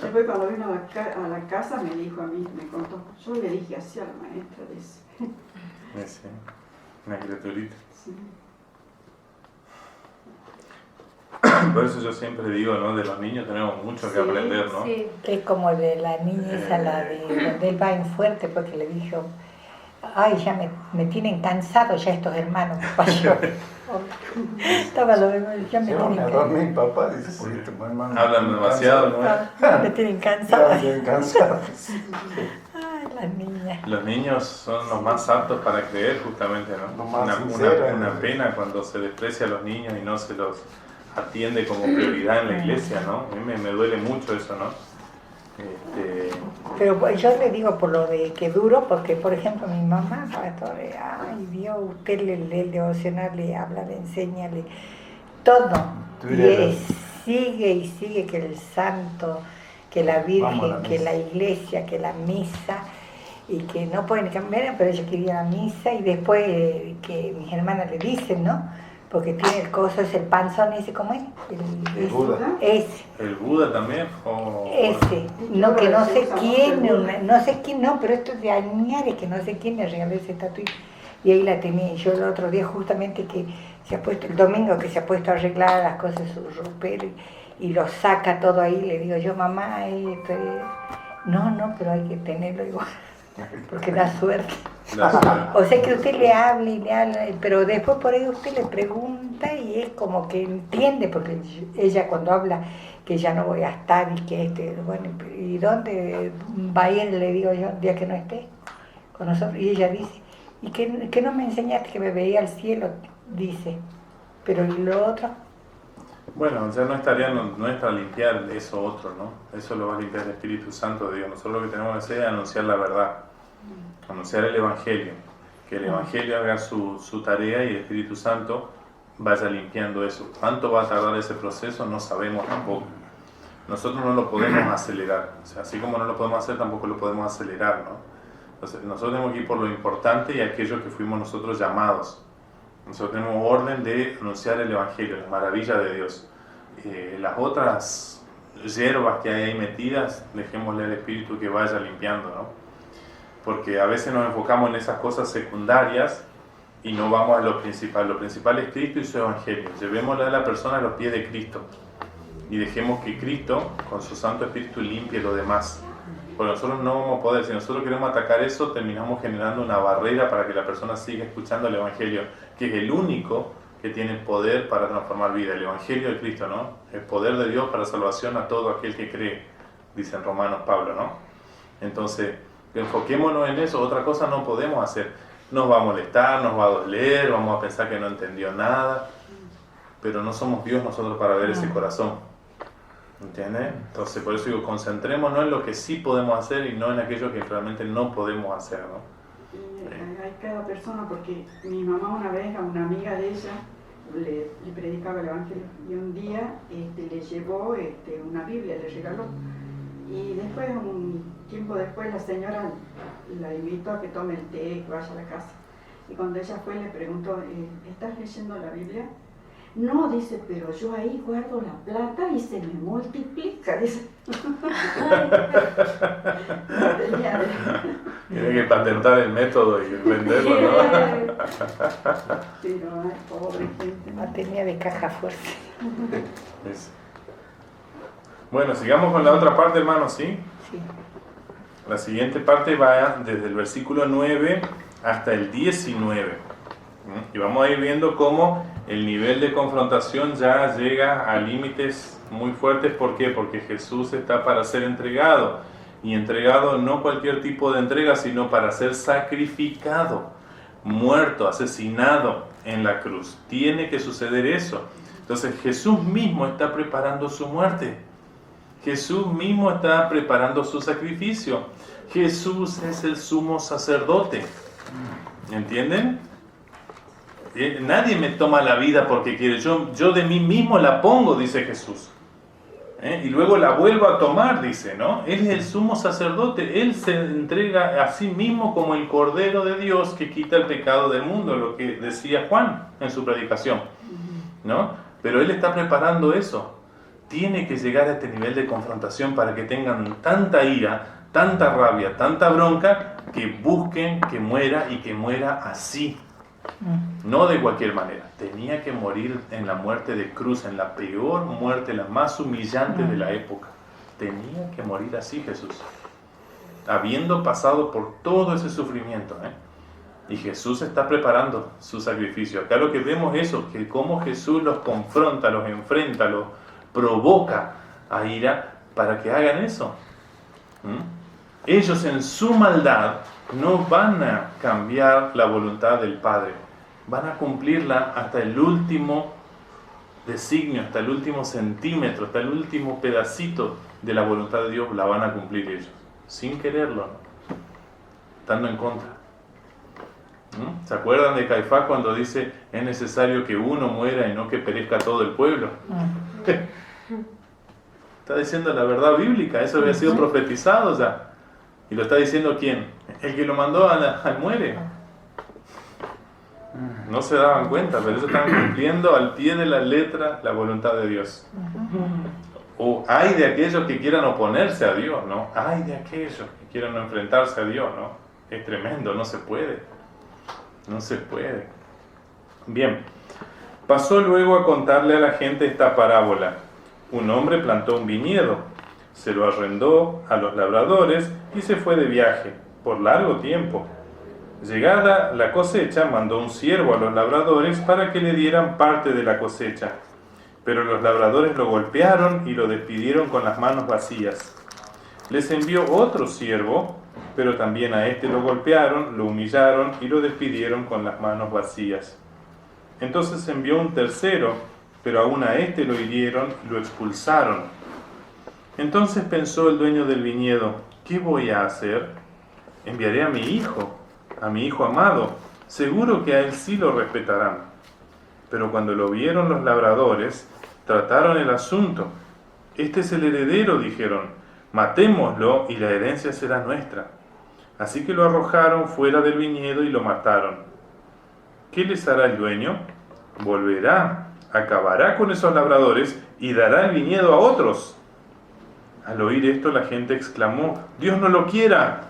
Después cuando vino a la casa me dijo a mí, me contó, yo le dije así a la maestra de eso. Sí, una criaturita. Sí. Por eso yo siempre digo, ¿no? De los niños tenemos mucho que aprender, ¿no? Sí. Es como de la niña esa, la de donde él va en fuerte, porque le dijo, ay, ya me tienen cansado ya estos hermanos, papá. Estaba lo de, ya me Se van tienen a dormir, papá, dice, porque tu hermano. Hablan demasiado, ¿no? cansado. Me tienen cansado. Ya, bien cansados. Ay, las niñas. Los niños son los más aptos para creer, justamente, ¿no? Los más sinceros. Una pena cuando se desprecia a los niños y no se los atiende como prioridad en la iglesia, ¿no? A mí me duele mucho eso, ¿no? Pero pues, yo le digo por lo de que duro, porque por ejemplo mi mamá, pastor, ay Dios, usted le lee el devocional, le habla, le enseña, todo. Y él sigue y sigue que el santo, que la Virgen, que la iglesia, que la misa, y que no pueden cambiar, pero ella quería la misa, y después que mis hermanas le dicen, ¿no? Porque tiene el coso, es el panzón ese, ¿cómo es? El Buda. Ese. El Buda también. Ese, no, que no sé quién, no sé quién, no, pero esto es de añares, que no sé quién le regaló esa estatuilla. Y ahí la tenía. Y yo el otro día, justamente que se ha puesto, el domingo que se ha puesto a arreglar las cosas, su ropero, y lo saca todo ahí, le digo yo, mamá, no, pero hay que tenerlo igual, porque da suerte. O sea que usted le habla, pero después por ahí usted le pregunta y es como que entiende, porque ella cuando habla que ya no voy a estar y que bueno, ¿y dónde va a ir? Le digo yo, el día que no esté con nosotros. Y ella dice, ¿y que no me enseñaste que me veía al cielo? Dice, pero ¿y lo otro? Bueno, ya no es tarea nuestra limpiar eso otro, ¿no? Eso lo va a limpiar el Espíritu Santo de Dios. Nosotros lo que tenemos que hacer es anunciar la verdad, anunciar el Evangelio, que el Evangelio haga su tarea y el Espíritu Santo vaya limpiando eso. ¿Cuánto va a tardar ese proceso? No sabemos tampoco. Nosotros no lo podemos acelerar, o sea, así como no lo podemos hacer, tampoco lo podemos acelerar, ¿no? Entonces, nosotros tenemos que ir por lo importante y aquello que fuimos nosotros llamados. Nosotros tenemos orden de anunciar el Evangelio, la maravilla de Dios. Las otras hierbas que hay ahí metidas, dejémosle al Espíritu que vaya limpiando, ¿no? Porque a veces nos enfocamos en esas cosas secundarias y no vamos a lo principal. Lo principal es Cristo y su Evangelio. Llevémosle a la persona a los pies de Cristo y dejemos que Cristo, con su Santo Espíritu, limpie lo demás. Porque nosotros no vamos a poder, si nosotros queremos atacar eso, terminamos generando una barrera para que la persona siga escuchando el Evangelio, que es el único que tiene poder para transformar vida. El Evangelio de Cristo, ¿no? El poder de Dios para salvación a todo aquel que cree, dice en Romanos Pablo, ¿no? Entonces, enfoquémonos en eso. Otra cosa no podemos hacer. Nos va a molestar, nos va a doler, vamos a pensar que no entendió nada, pero no somos Dios nosotros para ver ese corazón. ¿Entiendes? Entonces, por eso digo, concentrémonos en lo que sí podemos hacer y no en aquello que realmente no podemos hacer, ¿no? Hay cada persona, porque mi mamá una vez a una amiga de ella le predicaba el Evangelio y un día le llevó una Biblia, le regaló, y después, un tiempo después, la señora la invitó a que tome el té, que vaya a la casa, y cuando ella fue le preguntó, ¿estás leyendo la Biblia? No, dice, pero yo ahí guardo la plata y se me multiplica, dice. Tiene que patentar el método y venderlo, ¿no? Pero, ay, pobre gente. No tenía de caja fuerte. Bueno, sigamos con la otra parte, hermanos, ¿sí? Sí. La siguiente parte va desde el versículo 9 hasta el 19. Y vamos a ir viendo cómo el nivel de confrontación ya llega a límites muy fuertes. ¿Por qué? Porque Jesús está para ser entregado. Y entregado no cualquier tipo de entrega, sino para ser sacrificado, muerto, asesinado en la cruz. Tiene que suceder eso. Entonces Jesús mismo está preparando su muerte. Jesús mismo está preparando su sacrificio. Jesús es el sumo sacerdote. ¿Entienden? Nadie me toma la vida porque quiere. Yo de mí mismo la pongo, dice Jesús. Y luego la vuelvo a tomar, dice, ¿no? Él es el sumo sacerdote. Él se entrega a sí mismo como el Cordero de Dios que quita el pecado del mundo, lo que decía Juan en su predicación, ¿no? Pero Él está preparando eso. Tiene que llegar a este nivel de confrontación para que tengan tanta ira, tanta rabia, tanta bronca, que busquen que muera y que muera así. No de cualquier manera. Tenía que morir en la muerte de cruz, en la peor muerte, la más humillante de la época. Tenía que morir así Jesús, habiendo pasado por todo ese sufrimiento, Y Jesús está preparando su sacrificio. Acá lo que vemos es eso, que cómo Jesús los confronta, los enfrenta, los provoca a ira para que hagan eso. Ellos en su maldad no van a cambiar la voluntad del Padre, van a cumplirla hasta el último designio, hasta el último centímetro, hasta el último pedacito de la voluntad de Dios, la van a cumplir ellos, sin quererlo, estando en contra. ¿Se acuerdan de Caifás cuando dice, es necesario que uno muera y no que perezca todo el pueblo? Está diciendo la verdad bíblica, eso había sido profetizado ya. ¿Y lo está diciendo quién? El que lo mandó al muere. No se daban cuenta, pero ellos estaban cumpliendo al pie de la letra la voluntad de Dios. O hay de aquellos que quieran oponerse a Dios, ¿no? Hay de aquellos que quieran enfrentarse a Dios, ¿no? Es tremendo, no se puede. No se puede. Bien, pasó luego a contarle a la gente esta parábola. Un hombre plantó un viñedo, se lo arrendó a los labradores y se fue de viaje por largo tiempo. Llegada la cosecha, mandó un siervo a los labradores para que le dieran parte de la cosecha. Pero los labradores lo golpearon y lo despidieron con las manos vacías. Les envió otro siervo, pero también a este lo golpearon, lo humillaron y lo despidieron con las manos vacías. Entonces envió un tercero, pero aún a este lo hirieron y lo expulsaron. Entonces pensó el dueño del viñedo, ¿qué voy a hacer? Enviaré a mi hijo amado, seguro que a él sí lo respetarán. Pero cuando lo vieron los labradores, trataron el asunto. Este es el heredero, dijeron, matémoslo y la herencia será nuestra. Así que lo arrojaron fuera del viñedo y lo mataron. ¿Qué les hará el dueño? Volverá, acabará con esos labradores y dará el viñedo a otros. Al oír esto, la gente exclamó: ¡Dios no lo quiera!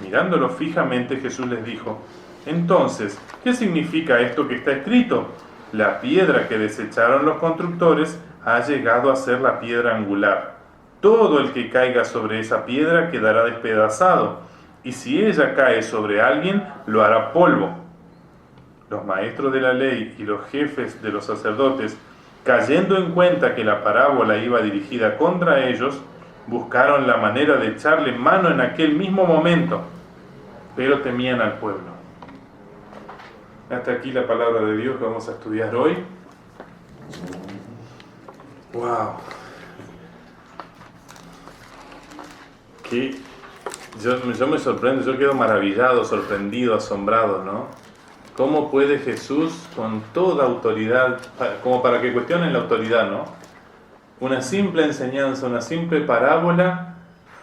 Mirándolo fijamente, Jesús les dijo: entonces, ¿qué significa esto que está escrito? La piedra que desecharon los constructores ha llegado a ser la piedra angular. Todo el que caiga sobre esa piedra quedará despedazado, y si ella cae sobre alguien, lo hará polvo. Los maestros de la ley y los jefes de los sacerdotes, cayendo en cuenta que la parábola iba dirigida contra ellos, buscaron la manera de echarle mano en aquel mismo momento, pero temían al pueblo. Hasta aquí la palabra de Dios que vamos a estudiar hoy. ¡Wow! Que yo me sorprendo, yo quedo maravillado, sorprendido, asombrado, ¿no? ¿Cómo puede Jesús con toda autoridad, como para que cuestionen la autoridad, ¿no? Una simple enseñanza, una simple parábola,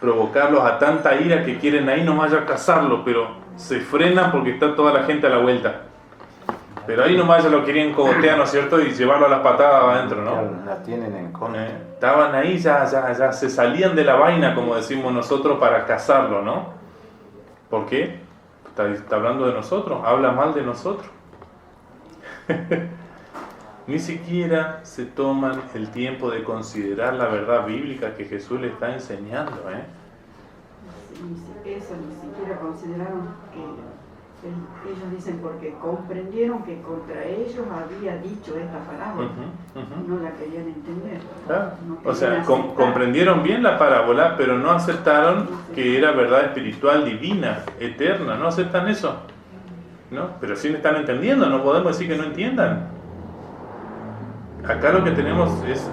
provocarlos a tanta ira que quieren ahí nomás ya cazarlo, pero se frenan porque está toda la gente a la vuelta. Pero ahí nomás ya lo querían cogotear, ¿no es cierto? Y llevarlo a las patadas adentro, ¿no? La tienen en contra. Estaban ahí, ya se salían de la vaina, como decimos nosotros, para cazarlo, ¿no? ¿Por qué? Está hablando de nosotros, habla mal de nosotros. Ni siquiera se toman el tiempo de considerar la verdad bíblica que Jesús le está enseñando, Eso ni siquiera consideraron que ellos dicen porque comprendieron que contra ellos había dicho esta parábola. No la querían entender. Claro. No O sea, querían comprendieron bien la parábola, pero no aceptaron que era verdad espiritual, divina, eterna. No aceptan eso, ¿no? Pero sí me están entendiendo, no podemos decir que no entiendan. Acá lo que tenemos es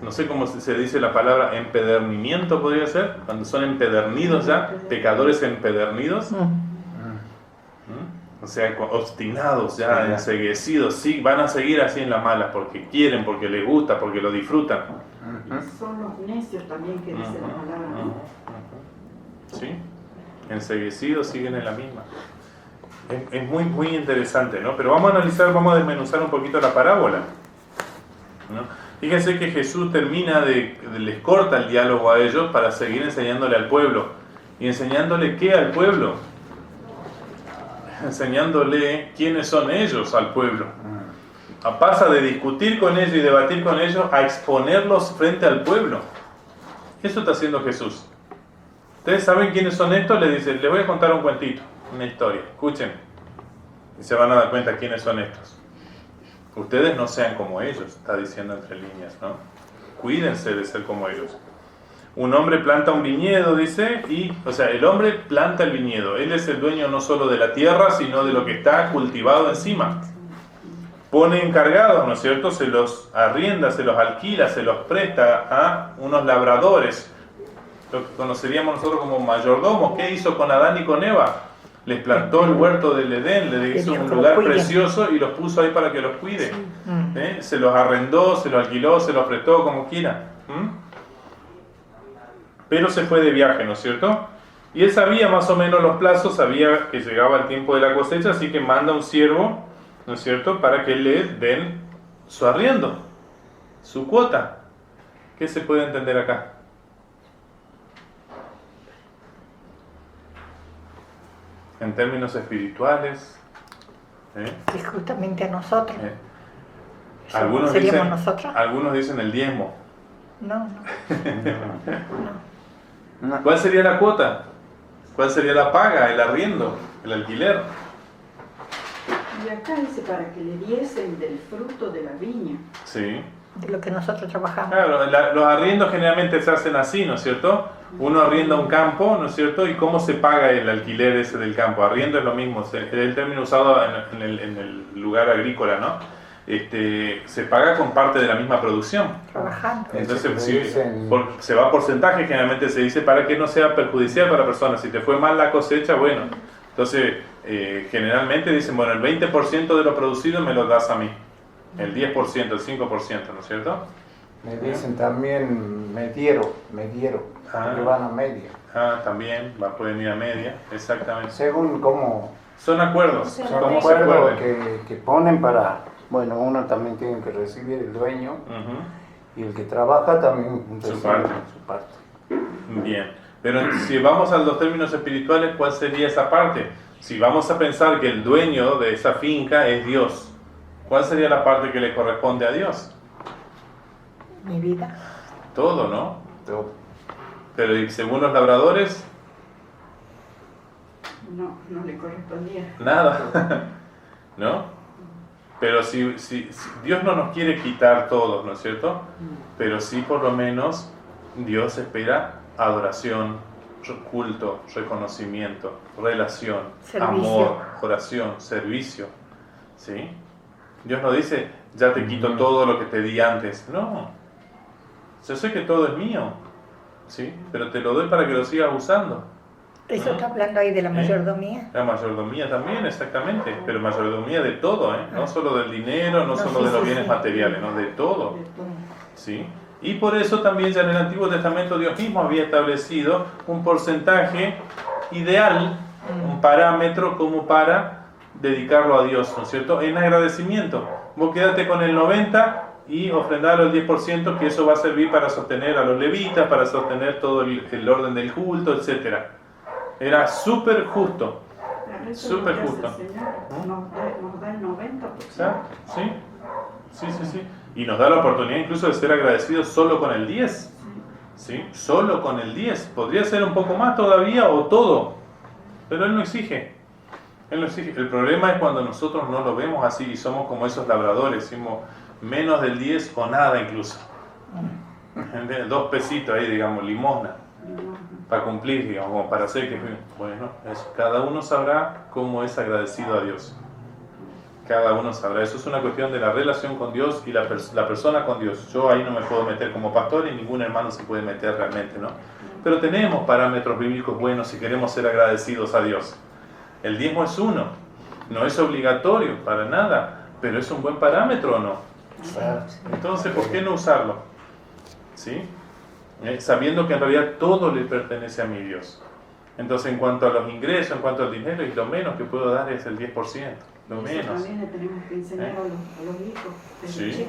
no sé cómo se dice la palabra, empedernimiento podría ser, cuando son empedernidos ya, pecadores empedernidos. O sea, obstinados ya, enceguecidos, sí, van a seguir así en la mala porque quieren, porque les gusta, porque lo disfrutan. Son los necios también que dice la palabra, ¿no? Sí, enceguecidos siguen en la misma. Es muy, muy interesante, ¿no? Pero vamos a analizar, vamos a desmenuzar un poquito la parábola, ¿no? Fíjense que Jesús les corta el diálogo a ellos para seguir enseñándole al pueblo. ¿Y enseñándole qué al pueblo? Enseñándole quiénes son ellos al pueblo. Pasa de discutir con ellos y debatir con ellos a exponerlos frente al pueblo. Eso está haciendo Jesús. ¿Ustedes saben quiénes son estos? Le dice, les voy a contar un cuentito, una historia. Escuchen. Y se van a dar cuenta quiénes son estos. Ustedes no sean como ellos, está diciendo entre líneas, ¿no? Cuídense de ser como ellos. Un hombre planta un viñedo, dice, el hombre planta el viñedo. Él es el dueño no solo de la tierra, sino de lo que está cultivado encima. Pone encargados, ¿no es cierto? Se los arrienda, se los alquila, se los presta a unos labradores, lo que conoceríamos nosotros como mayordomos. ¿Qué hizo con Adán y con Eva? Les plantó el huerto del Edén, les hizo un lugar precioso y los puso ahí para que los cuide. Se los arrendó, se los alquiló, se los prestó, como quiera. Pero se fue de viaje, ¿no es cierto? Y él sabía más o menos los plazos, sabía que llegaba el tiempo de la cosecha, así que manda un siervo, ¿no es cierto?, para que le den su arriendo, su cuota. ¿Qué se puede entender acá? En términos espirituales, Es justamente a nosotros. Algunos ¿Seríamos dicen, nosotros? algunos dicen el diezmo. No. ¿Cuál sería la cuota? ¿Cuál sería la paga, el arriendo, el alquiler? Y acá dice para que le diesen del fruto de la viña. Sí. De lo que nosotros trabajamos. Claro, los arriendos generalmente se hacen así, ¿no es cierto? Uno arrienda un campo, ¿no es cierto? ¿Y cómo se paga el alquiler ese del campo? Arriendo es lo mismo, es el término usado en el lugar agrícola, ¿no? Se paga con parte de la misma producción. Trabajando. Entonces se va a porcentaje, generalmente se dice, para que no sea perjudicial para la persona. Si te fue mal la cosecha, bueno. Entonces, generalmente dicen, bueno, el 20% de lo producido me lo das a mí. El 10%, el 5%, ¿no es cierto? Me dicen también mediero, que van a media. También, pueden ir a media, exactamente. Según cómo... Son acuerdos. Son acuerdos que ponen para... Bueno, uno también tiene que recibir el dueño Y el que trabaja también Su parte. su parte. Bien, pero si vamos a los términos espirituales, ¿cuál sería esa parte? Si vamos a pensar que el dueño de esa finca es Dios, ¿cuál sería la parte que le corresponde a Dios? Mi vida. Todo, ¿no? Todo. Pero ¿y según los labradores? No le correspondía. Nada, ¿no? Pero si Dios no nos quiere quitar todos, ¿no es cierto? Pero sí por lo menos Dios espera adoración, culto, reconocimiento, relación, Servicio. amor, oración, servicio, ¿sí? Dios no dice, ya te quito todo lo que te di antes. No, yo sé que todo es mío, ¿sí? Pero te lo doy para que lo sigas usando. Eso está hablando ahí de la mayordomía. La mayordomía también, exactamente, pero mayordomía de todo, ¿eh? No solo del dinero, no solo de los bienes materiales, no, de todo, ¿sí? Y por eso también ya en el Antiguo Testamento Dios mismo había establecido un porcentaje ideal, un parámetro como para dedicarlo a Dios, ¿no es cierto? En agradecimiento. Vos quédate con el 90% y ofrendalo el 10%, que eso va a servir para sostener a los levitas, para sostener todo el orden del culto, etcétera. Era súper justo. Súper justo. Nos da el 90%. Exacto, sí. Sí. Y nos da la oportunidad incluso de ser agradecidos solo con el 10%. ¿Sí? Solo con el 10%. Podría ser un poco más todavía o todo. Pero Él no exige. Él no exige. El problema es cuando nosotros no lo vemos así y somos como esos labradores. Decimos menos del 10% o nada incluso. 2 pesitos ahí, digamos, limosna. Para cumplir, digamos, como para hacer que, bueno, cada uno sabrá cómo es agradecido a Dios. Cada uno sabrá. Eso es una cuestión de la relación con Dios y la persona con Dios. Yo ahí no me puedo meter como pastor y ningún hermano se puede meter realmente, ¿no? Pero tenemos parámetros bíblicos buenos si queremos ser agradecidos a Dios. El diezmo es uno. No es obligatorio para nada, pero es un buen parámetro, ¿o no? Entonces, ¿por qué no usarlo? ¿Sí? Sabiendo que en realidad todo le pertenece a mi Dios. Entonces, en cuanto a los ingresos, en cuanto al dinero, y lo menos que puedo dar es el 10%, lo Eso menos. también le tenemos que enseñar a los hijos. Sí.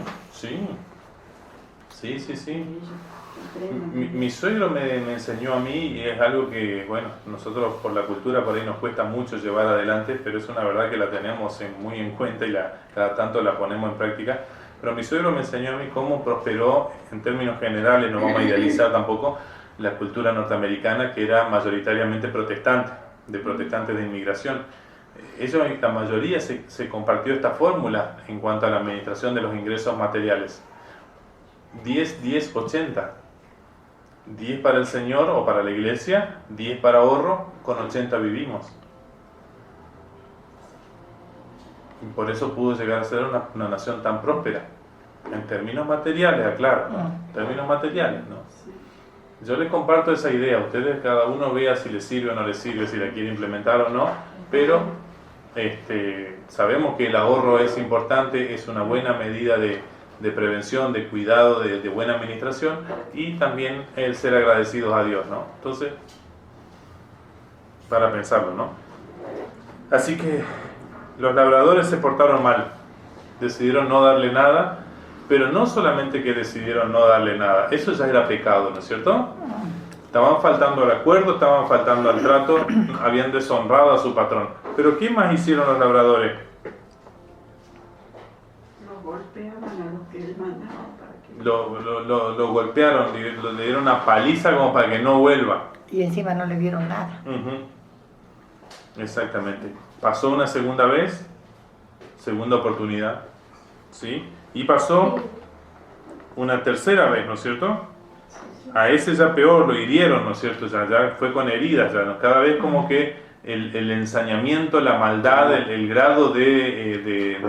Aprendan. Mi suegro me enseñó a mí, y es algo que, bueno, nosotros por la cultura por ahí nos cuesta mucho llevar adelante, pero es una verdad que la tenemos muy en cuenta y cada tanto la ponemos en práctica. Pero mi suegro me enseñó a mí cómo prosperó, en términos generales, no vamos a idealizar tampoco, la cultura norteamericana, que era mayoritariamente protestante, de protestantes de inmigración. Ellos, la mayoría, se compartió esta fórmula en cuanto a la administración de los ingresos materiales. 10-10-80. 10 para el Señor o para la iglesia, 10 para ahorro, con 80 vivimos. Y por eso pudo llegar a ser una nación tan próspera. En términos materiales, aclaro, ¿no? En términos materiales, ¿no? Yo les comparto esa idea. Ustedes cada uno vea si les sirve o no les sirve, si la quiere implementar o no. Pero sabemos que el ahorro es importante, es una buena medida de prevención, de cuidado, de buena administración, y también el ser agradecidos a Dios, ¿no? Entonces, para pensarlo, ¿no? Así que los labradores se portaron mal, decidieron no darle nada, pero no solamente que decidieron no darle nada, eso ya era pecado, ¿no es cierto? Estaban faltando al acuerdo, estaban faltando al trato, habían deshonrado a su patrón. Pero ¿qué más hicieron los labradores? Los golpeaban a los que él mandaba para que... Lo golpearon, le dieron una paliza como para que no vuelva. Y encima no le vieron nada. Exactamente. Pasó una segunda vez, segunda oportunidad, ¿sí? Y pasó una tercera vez, ¿no es cierto? A ese ya peor, lo hirieron, ¿no es cierto? Ya fue con heridas, ya, ¿no? Cada vez como que el ensañamiento, la maldad, el grado de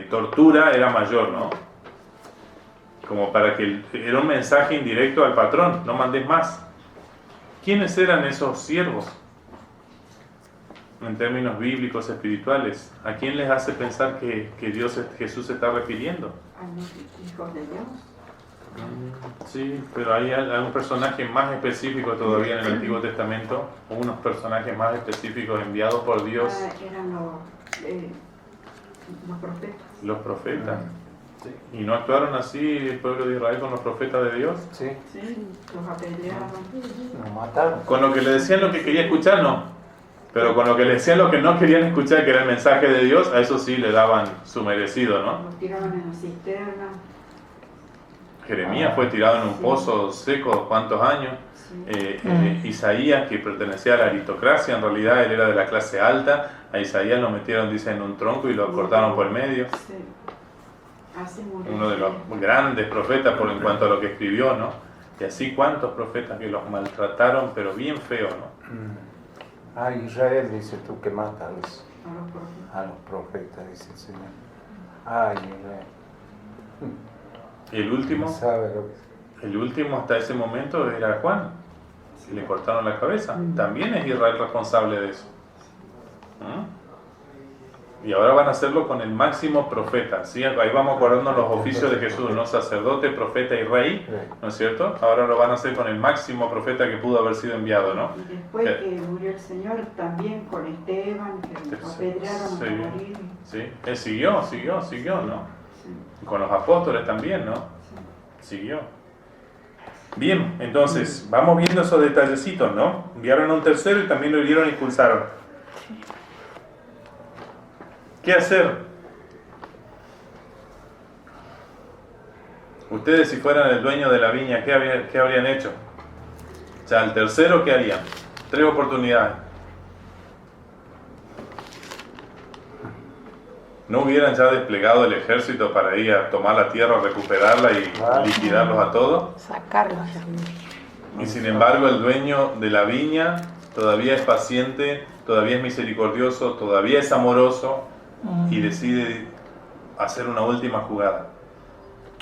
tortura era mayor, ¿no? Como para que era un mensaje indirecto al patrón, no mandes más. ¿Quiénes eran esos siervos? En términos bíblicos, espirituales, ¿a quién les hace pensar que Jesús se está refiriendo? A los hijos de Dios. Sí, pero hay un personaje más específico todavía en el Antiguo Testamento, o unos personajes más específicos enviados por Dios. Eran los profetas. Los profetas. ¿Y no actuaron así el pueblo de Israel con los profetas de Dios? Sí, Sí, los apedrearon. nos mataron. Con lo que le decían lo que quería escuchar, no. Pero con lo que le decían lo que no querían escuchar, que era el mensaje de Dios, a eso sí le daban su merecido, ¿no? Los tiraban en la cisterna. Jeremías fue tirado en un pozo seco, ¿cuántos años? Sí. Isaías, que pertenecía a la aristocracia, en realidad él era de la clase alta, a Isaías lo metieron, dice, en un tronco y lo cortaron por medio. Sí. Así murió. Uno de los grandes profetas por en cuanto a lo que escribió, ¿no? Y así cuántos profetas que los maltrataron, pero bien feo, ¿no? Ah, Israel, dice tú, que mata A los profetas. a los profetas, dice el Señor. Ay, Israel. Y el último, No sabe lo que el último hasta ese momento era Juan, que le cortaron la cabeza. También es Israel responsable de eso. Y ahora van a hacerlo con el máximo profeta, ¿sí? Ahí vamos acordando los oficios de Jesús, ¿no? Sacerdote, profeta y rey, ¿no es cierto? Ahora lo van a hacer con el máximo profeta que pudo haber sido enviado, ¿no? Y después que murió el Señor, también con Esteban, que lo apedrearon hasta morir. Sí, él siguió, ¿no? Sí. Con los apóstoles también, ¿no? Sí. Siguió. Bien, entonces, vamos viendo esos detallecitos, ¿no? Enviaron a un tercero y también lo hirieron y expulsaron. ¿Qué hacer? Ustedes, si fueran el dueño de la viña, ¿qué habrían hecho? O sea, al tercero, ¿qué harían? 3 oportunidades. ¿No hubieran ya desplegado el ejército para ir a tomar la tierra, recuperarla y liquidarlos a todos? Sacarlos. Y sin embargo, el dueño de la viña todavía es paciente, todavía es misericordioso, todavía es amoroso y decide hacer una última jugada.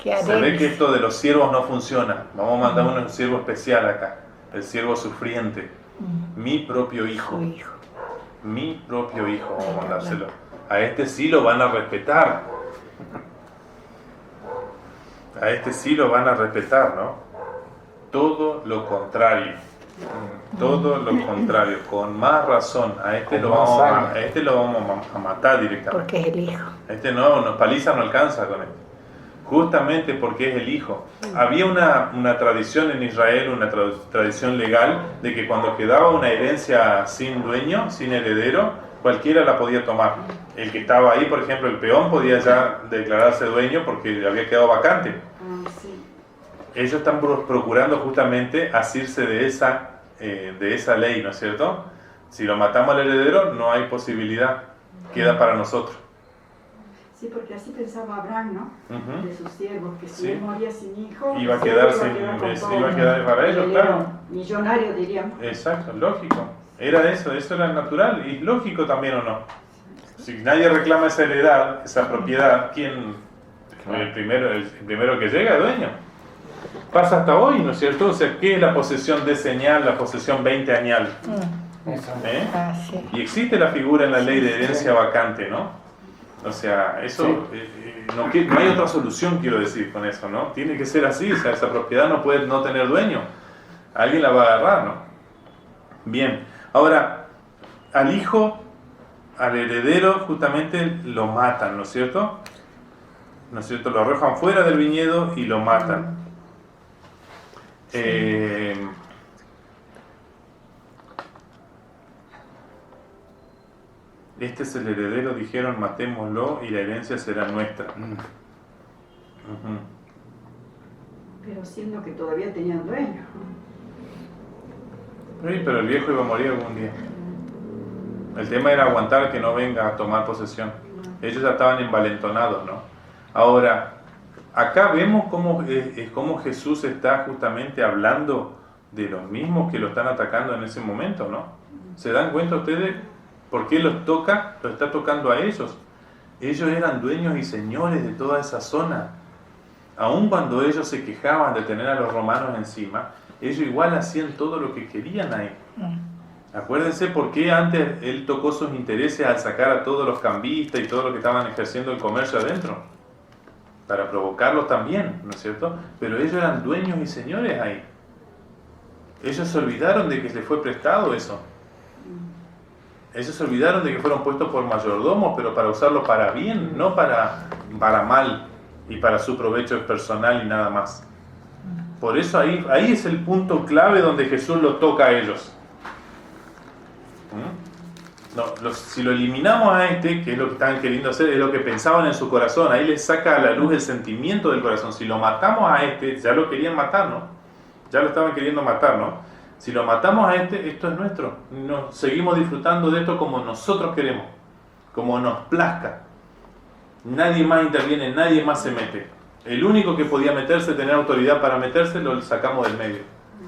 Se ve que esto de los siervos no funciona. Vamos a mandar un siervo especial acá, el siervo sufriente. Mi propio hijo. Mi propio hijo, vamos a mandárselo. A este sí lo van a respetar. A este sí lo van a respetar, ¿no? Todo lo contrario. Todo lo contrario. Con más razón. A este lo vamos a matar directamente. Porque es el hijo. Este no, paliza no alcanza con este. Justamente porque es el hijo. Había una tradición en Israel, una tradición legal, de que cuando quedaba una herencia sin dueño, sin heredero, cualquiera la podía tomar. El que estaba ahí, por ejemplo, el peón, podía ya declararse dueño porque había quedado vacante. Sí. Ellos están procurando justamente asirse de esa ley, ¿no es cierto? Si lo matamos al heredero, no hay posibilidad, queda para nosotros. Sí, porque así pensaba Abraham, ¿no? De sus siervos, que si él moría sin hijo, iba a quedar para ellos, claro. Millonario, diríamos. Exacto, lógico. Era eso era natural y lógico también, ¿o no? Si nadie reclama esa heredad, esa propiedad, ¿quién? El primero que llega es dueño. Pasa hasta hoy, ¿no es cierto? O sea, ¿qué es la posesión deseñal, la posesión 20 añal? Sí. Y existe la figura en la ley de herencia vacante, ¿no? O sea, eso no hay otra solución, quiero decir, con eso, ¿no? Tiene que ser así, o sea, esa propiedad no puede no tener dueño. Alguien la va a agarrar, ¿no? Bien, ahora, al hijo, al heredero, justamente lo matan, ¿no es cierto? ¿No es cierto? Lo arrojan fuera del viñedo y lo matan. Este es el heredero, dijeron, matémoslo y la herencia será nuestra. Pero siendo que todavía tenían dueño. Sí, pero el viejo iba a morir algún día. El tema era aguantar que no venga a tomar posesión. Ellos ya estaban envalentonados, ¿no? Ahora, acá vemos cómo Jesús está justamente hablando de los mismos que lo están atacando en ese momento, ¿no? ¿Se dan cuenta ustedes por qué los toca? Los está tocando a ellos. Ellos eran dueños y señores de toda esa zona. Aun cuando ellos se quejaban de tener a los romanos encima, ellos igual hacían todo lo que querían ahí. Acuérdense por qué antes él tocó sus intereses al sacar a todos los cambistas y todos los que estaban ejerciendo el comercio adentro. Para provocarlos también, ¿no es cierto? Pero ellos eran dueños y señores ahí. Ellos se olvidaron de que les fue prestado eso. Ellos se olvidaron de que fueron puestos por mayordomos, pero para usarlo para bien, no para mal. y para su provecho personal y nada más. Por eso ahí es el punto clave donde Jesús lo toca a ellos. No, si lo eliminamos a este, que es lo que estaban queriendo hacer, es lo que pensaban en su corazón, ahí les saca a la luz el sentimiento del corazón. Si lo matamos a este, ya lo querían matar, ¿no? Ya lo estaban queriendo matar, ¿no? Si lo matamos a este, esto es nuestro. Seguimos disfrutando de esto como nosotros queremos, como nos plazca. Nadie más interviene, nadie más se mete. El único que podía meterse, tener autoridad para meterse, lo sacamos del medio.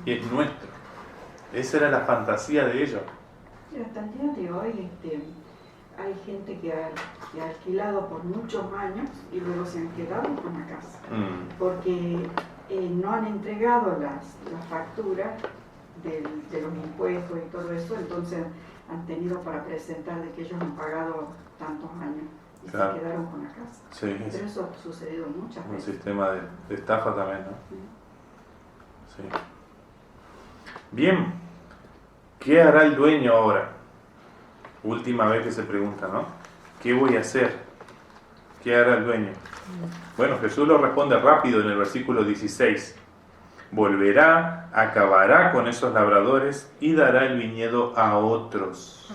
Y es nuestro. Esa era la fantasía de ellos. Hasta el día de hoy hay gente que ha alquilado por muchos años y luego se han quedado con la casa. Porque no han entregado las facturas de los impuestos y todo eso, entonces han tenido para presentar de que ellos han pagado tantos años y claro, se quedaron con la casa. Sí, pero eso ha sucedido muchas veces. Un sistema de estafa también, ¿no? Sí. Bien, ¿qué hará el dueño ahora? Última vez que se pregunta, ¿no? ¿Qué voy a hacer? ¿Qué hará el dueño? Bueno, Jesús lo responde rápido en el versículo 16. Volverá, acabará con esos labradores y dará el viñedo a otros.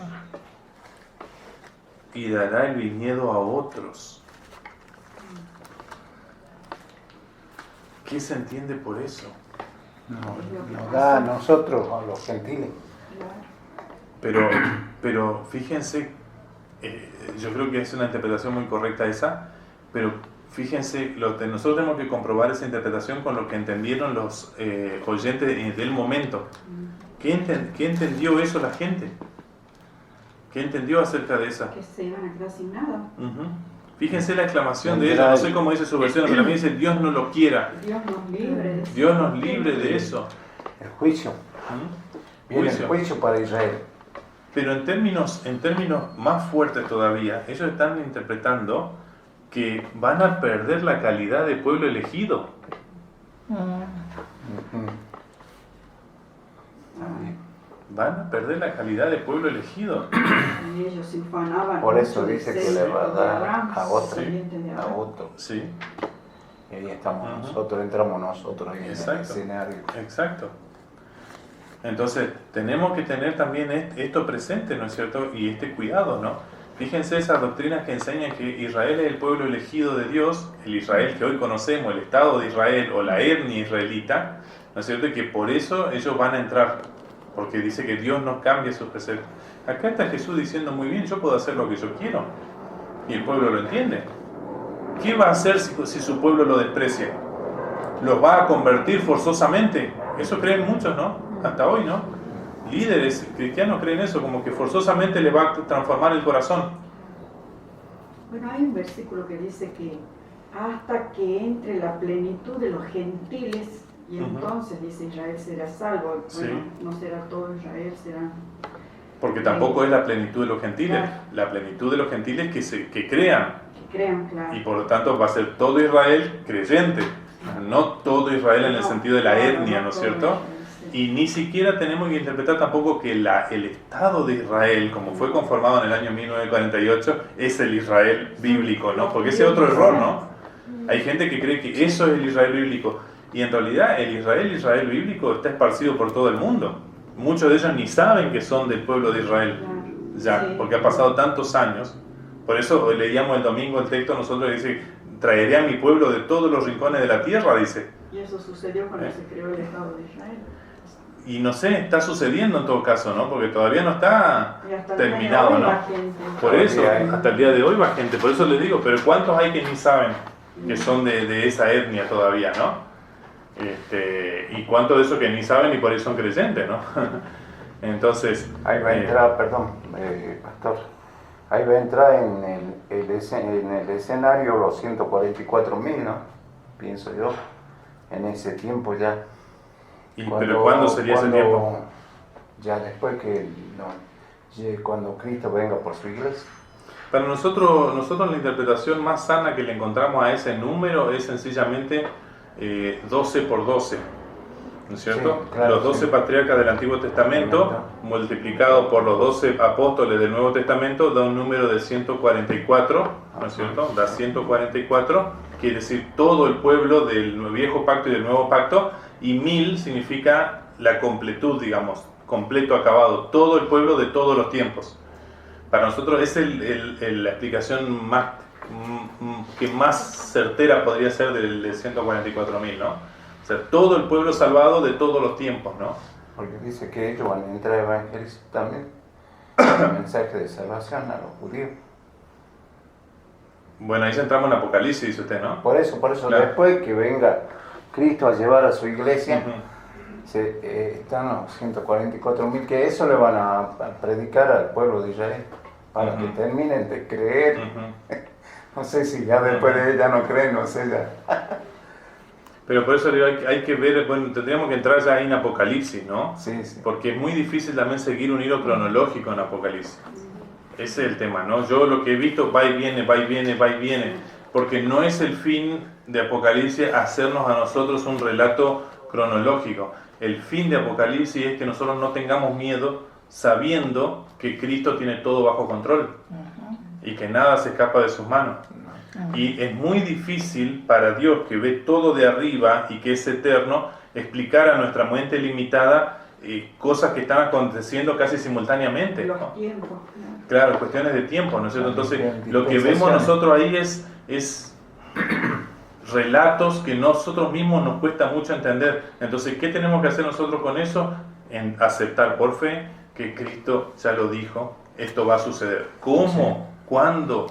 Y dará el viñedo a otros. ¿Qué se entiende por eso? Nos da a nosotros, a los gentiles. Pero fíjense, yo creo que es una interpretación muy correcta esa, pero fíjense, nosotros tenemos que comprobar esa interpretación con lo que entendieron los oyentes del momento. ¿Qué entendió eso la gente? ¿Qué entendió acerca de esa? Que se iban a quedar sin nada. Fíjense la exclamación de ella, no sé cómo dice su versión, pero a mí dice Dios no lo quiera. Dios nos libre de eso. Dios nos libre de eso. El juicio. Viene el juicio para Israel. Pero en términos más fuertes todavía, ellos están interpretando que van a perder la calidad de pueblo elegido. Van a perder la calidad de pueblo elegido. Y ellos se ufanaban. Por eso dice que le va a dar a otro. Sí. Y ahí estamos nosotros, entramos nosotros en el escenario. Exacto. Entonces, tenemos que tener también esto presente, ¿no es cierto? Y este cuidado, ¿no? Fíjense esas doctrinas que enseñan que Israel es el pueblo elegido de Dios, el Israel que hoy conocemos, el Estado de Israel o la etnia israelita, ¿no es cierto? Y que por eso ellos van a entrar, porque dice que Dios no cambia sus preceptos. Acá está Jesús diciendo muy bien, yo puedo hacer lo que yo quiero, y el pueblo lo entiende. ¿Qué va a hacer si su pueblo lo desprecia? ¿Los va a convertir forzosamente? Eso creen muchos, ¿no? Hasta hoy, ¿no? Líderes cristianos creen eso, como que forzosamente le va a transformar el corazón. Bueno, hay un versículo que dice que hasta que entre la plenitud de los gentiles, y entonces dice Israel será salvo. Bueno, no será todo Israel, será... Porque tampoco es la plenitud de los gentiles, claro. La plenitud de los gentiles que crean. Que crean, claro. Y por lo tanto va a ser todo Israel creyente, no todo Israel en el sentido de la etnia, ¿no es cierto? Y ni siquiera tenemos que interpretar tampoco que el Estado de Israel, como fue conformado en el año 1948, es el Israel bíblico, ¿no? Porque ese es otro error, ¿no? Hay gente que cree que eso es el Israel bíblico. Y en realidad el Israel bíblico está esparcido por todo el mundo. Muchos de ellos ni saben que son del pueblo de Israel, ya, porque ha pasado tantos años. Por eso leíamos el domingo el texto, nosotros dice, traeré a mi pueblo de todos los rincones de la tierra, dice. Y eso sucedió cuando se creó el Estado de Israel. Y no sé, está sucediendo en todo caso, ¿no? Porque todavía no está terminado, ¿no? Por eso, hasta el día de hoy va gente, por eso les digo, pero ¿cuántos hay que ni saben que son de esa etnia todavía, ¿no? Y cuántos de esos que ni saben y por eso son creyentes, ¿no? Entonces... Ahí va a entrar, pastor, ahí va a entrar en el escenario los 144.000, ¿no? Pienso yo, en ese tiempo ya. ¿Pero cuándo sería ese tiempo? Ya después cuando Cristo venga por su iglesia. Para nosotros la interpretación más sana que le encontramos a ese número es sencillamente 12 por 12, ¿no es cierto? Sí, claro, los 12 patriarcas del Antiguo Testamento multiplicado por los 12 apóstoles del Nuevo Testamento da un número de 144, ¿no es cierto? Da 144, quiere decir todo el pueblo del viejo pacto y del nuevo pacto, y 1000 significa la completud, digamos, completo, acabado, todo el pueblo de todos los tiempos. Para nosotros es la explicación que más certera podría ser del 144.000, ¿no? O sea, todo el pueblo salvado de todos los tiempos, ¿no? Porque dice que ellos van a entrar a evangelizar también el mensaje de salvación a los judíos. Bueno, ahí ya entramos en Apocalipsis, dice usted, ¿no? Por eso, claro. Después que venga Cristo a llevar a su iglesia, están los 144.000, que eso le van a predicar al pueblo de Israel, para que terminen de creer. No sé si ya después de ella no creen, no sé ya. Pero por eso digo, hay que ver, bueno, tendríamos que entrar ya ahí en Apocalipsis, ¿no? Sí, sí. Porque es muy difícil también seguir un hilo cronológico en Apocalipsis. Ese es el tema, ¿no? Yo lo que he visto va y viene, va y viene, va y viene. Porque no es el fin de Apocalipsis hacernos a nosotros un relato cronológico. El fin de Apocalipsis es que nosotros no tengamos miedo sabiendo que Cristo tiene todo bajo control y que nada se escapa de sus manos. Y es muy difícil para Dios, que ve todo de arriba y que es eterno, explicar a nuestra mente limitada cosas que están aconteciendo casi simultáneamente, ¿no? Los tiempos. Claro, cuestiones de tiempo, ¿no es cierto? Entonces, lo que vemos nosotros ahí es relatos que nosotros mismos nos cuesta mucho entender. Entonces, ¿qué tenemos que hacer nosotros con eso? En aceptar por fe que Cristo ya lo dijo, esto va a suceder. ¿Cómo? ¿Cuándo?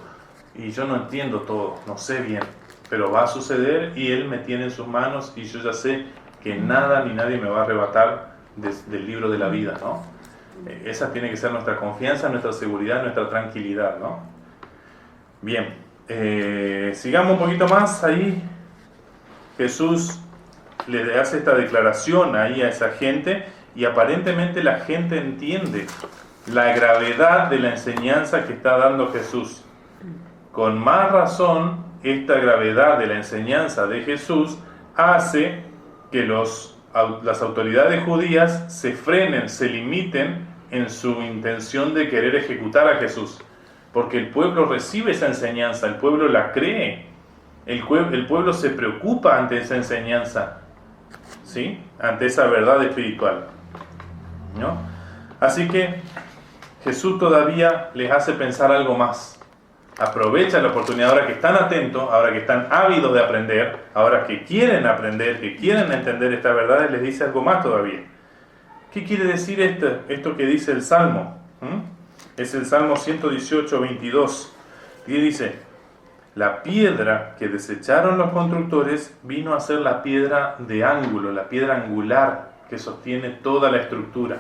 Y yo no entiendo todo, no sé bien, pero va a suceder y Él me tiene en sus manos y yo ya sé que nada ni nadie me va a arrebatar del libro de la vida, ¿no? Esa tiene que ser nuestra confianza, nuestra seguridad, nuestra tranquilidad, ¿no? Bien, sigamos un poquito más ahí. Jesús le hace esta declaración ahí a esa gente y aparentemente la gente entiende la gravedad de la enseñanza que está dando Jesús. Con más razón, esta gravedad de la enseñanza de Jesús hace que las autoridades judías se frenen, se limiten en su intención de querer ejecutar a Jesús. Porque el pueblo recibe esa enseñanza, el pueblo la cree, el pueblo se preocupa ante esa enseñanza, ¿sí? Ante esa verdad espiritual, ¿no? Así que Jesús todavía les hace pensar algo más. Aprovecha la oportunidad ahora que están atentos, ahora que están ávidos de aprender, ahora que quieren aprender, que quieren entender estas verdades, les dice algo más todavía. ¿Qué quiere decir esto que dice el Salmo? Es el Salmo 118, 22. Y dice: la piedra que desecharon los constructores vino a ser la piedra de ángulo, la piedra angular que sostiene toda la estructura.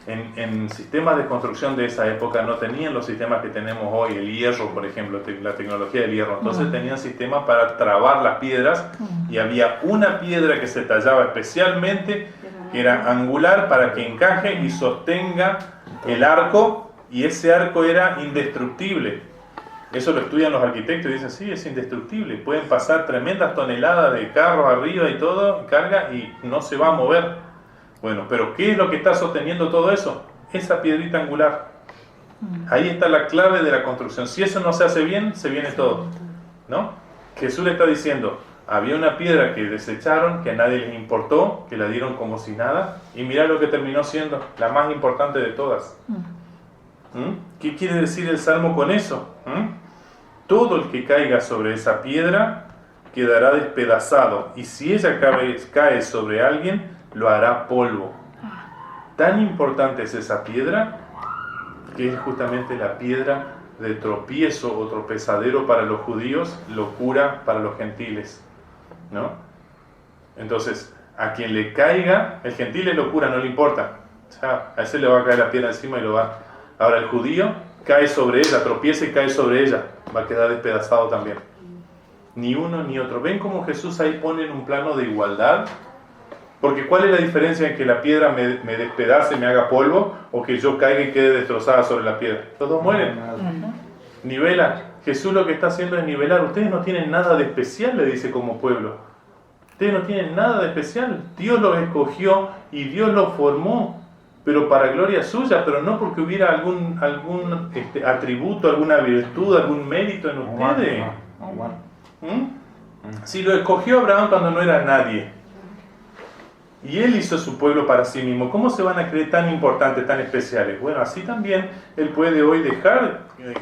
En sistemas de construcción de esa época no tenían los sistemas que tenemos hoy, el hierro, por ejemplo, la tecnología del hierro. Entonces tenían sistemas para trabar las piedras y había una piedra que se tallaba especialmente, que era angular para que encaje y sostenga el arco, y ese arco era indestructible. Eso lo estudian los arquitectos y dicen, sí, es indestructible. Pueden pasar tremendas toneladas de carros arriba y todo, carga, y no se va a mover. Bueno, pero ¿qué es lo que está sosteniendo todo eso? Esa piedrita angular. Ahí está la clave de la construcción. Si eso no se hace bien, se viene todo, ¿no? Jesús le está diciendo, había una piedra que desecharon, que a nadie les importó, que la dieron como si nada, y mirá lo que terminó siendo, la más importante de todas. ¿Qué quiere decir el Salmo con eso? Todo el que caiga sobre esa piedra quedará despedazado, y si ella cae sobre alguien, lo hará polvo. Tan importante es esa piedra, que es justamente la piedra de tropiezo o tropezadero para los judíos, locura para los gentiles, ¿no? Entonces, a quien le caiga, el gentil es locura, no le importa. O sea, a ese le va a caer la piedra encima y lo va. Ahora el judío cae sobre ella, tropieza y cae sobre ella, va a quedar despedazado también. Ni uno ni otro. ¿Ven cómo Jesús ahí pone en un plano de igualdad? Porque ¿cuál es la diferencia en que la piedra me despedace, me haga polvo, o que yo caiga y quede destrozada sobre la piedra? Los dos mueren. Nivela. Jesús lo que está haciendo es nivelar. Ustedes no tienen nada de especial, le dice como pueblo. Ustedes no tienen nada de especial. Dios los escogió y Dios los formó, pero para gloria suya, pero no porque hubiera algún atributo, alguna virtud, algún mérito en ustedes. Si lo escogió Abraham cuando no era nadie, y él hizo su pueblo para sí mismo, ¿cómo se van a creer tan importantes, tan especiales? Bueno, así también él puede hoy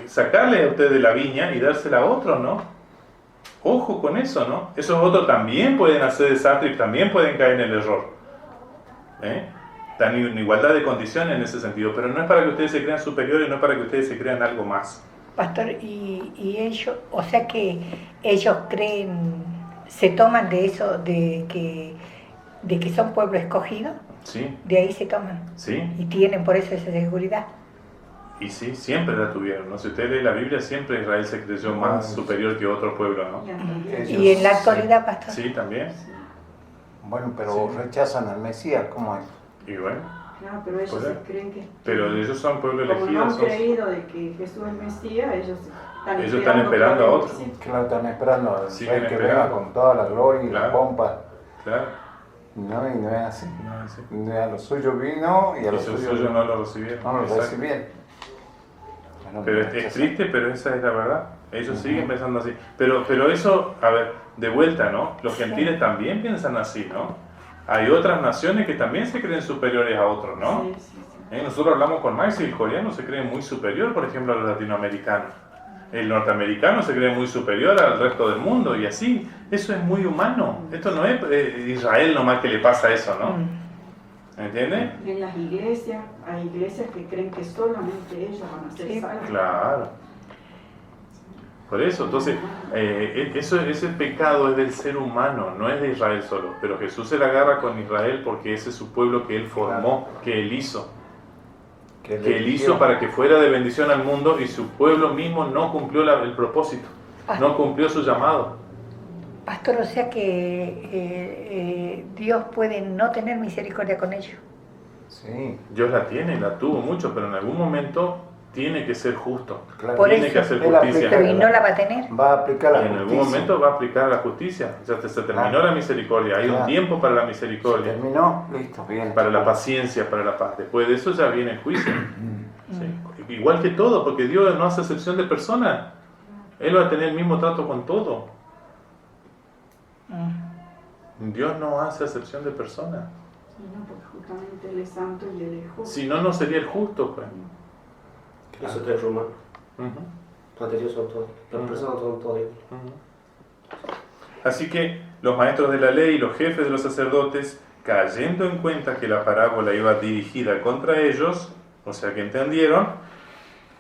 sacarle a usted de la viña y dársela a otro, ¿no? Ojo con eso, ¿no? Esos otros también pueden hacer desastre y también pueden caer en el error. Están en igualdad de condiciones en ese sentido, pero no es para que ustedes se crean superiores, no es para que ustedes se crean algo más. Pastor, y ellos, o sea que ellos creen, se toman de eso, de que son pueblo escogido, Sí. de ahí se toman, Sí. y tienen por eso esa seguridad. Y sí, siempre la tuvieron, ¿no? Si usted lee la Biblia, siempre Israel se creyó más superior que otro pueblo, ¿no? Y en la actualidad, Pastor. Sí, también. Bueno, pero rechazan al Mesías, ¿cómo es? Y bueno, Claro, pero ellos se creen que... pero ellos son pueblo Como no elegido. han creído de que Jesús es el Mesías, ellos están esperando a otro. Sí. Claro, están esperando al Siguen rey que esperando. venga con toda la gloria y la Claro. pompa. Claro. No, y no es así. No, sí. A lo suyo vino y a Y lo sus suyo suyos no lo recibieron. no lo Exacto. recibieron. Bueno, Pero es triste, pero esa es la verdad. Ellos siguen pensando así. Pero eso, a ver, de vuelta, ¿no? Los gentiles también piensan así, ¿no? Hay otras naciones que también se creen superiores a otros, ¿no? Sí, sí, sí. Nosotros hablamos con Max y el coreano se cree muy superior, por ejemplo, a los latinoamericanos. El norteamericano se cree muy superior al resto del mundo y así. Eso es muy humano. Esto no es Israel nomás que le pasa eso, ¿no? ¿Entiendes? En las iglesias, hay iglesias que creen que solamente ellos van a ser salvos. Claro. Por eso, entonces, ese pecado es del ser humano, no es de Israel solo. Pero Jesús se la agarra con Israel porque ese es su pueblo que Él formó, que Él hizo. Que Él hizo para que fuera de bendición al mundo y su pueblo mismo no cumplió el propósito, no cumplió su llamado. Pastor, o sea que Dios puede no tener misericordia con ellos. Sí, Dios la tiene, la tuvo mucho, pero en algún momento tiene que ser justo, claro. Por tiene eso, que hacer Él justicia. Pero ¿y no la va a tener? Va a aplicar la Y en justicia. algún momento va a aplicar la justicia. Ya se terminó la misericordia. Hay un Claro. tiempo para la Se misericordia, terminó, listo, bien. para la paciencia, para la paz. Después de eso ya viene el juicio. Sí. Igual que todo, porque Dios no hace excepción de personas. Él va a tener el mismo trato con todo. Dios no hace excepción de personas. Sí, no, porque justamente Él es santo y Él es justo. Si no, no sería el justo, pues. Eso es romano. Ujú. Ante Dios son todos. Las personas son todas iguales. Así que los maestros de la ley y los jefes de los sacerdotes, cayendo en cuenta que la parábola iba dirigida contra ellos, o sea que entendieron,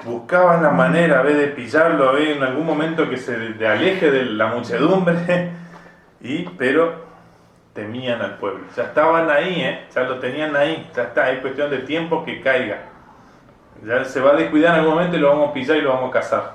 buscaban la manera, a ver, de pillarlo, a ver, en algún momento que se aleje de la muchedumbre, pero temían al pueblo. Ya estaban ahí, ya lo tenían ahí, ya está, es cuestión de tiempo que caiga. Ya se va a descuidar en algún momento y lo vamos a pillar y lo vamos a cazar.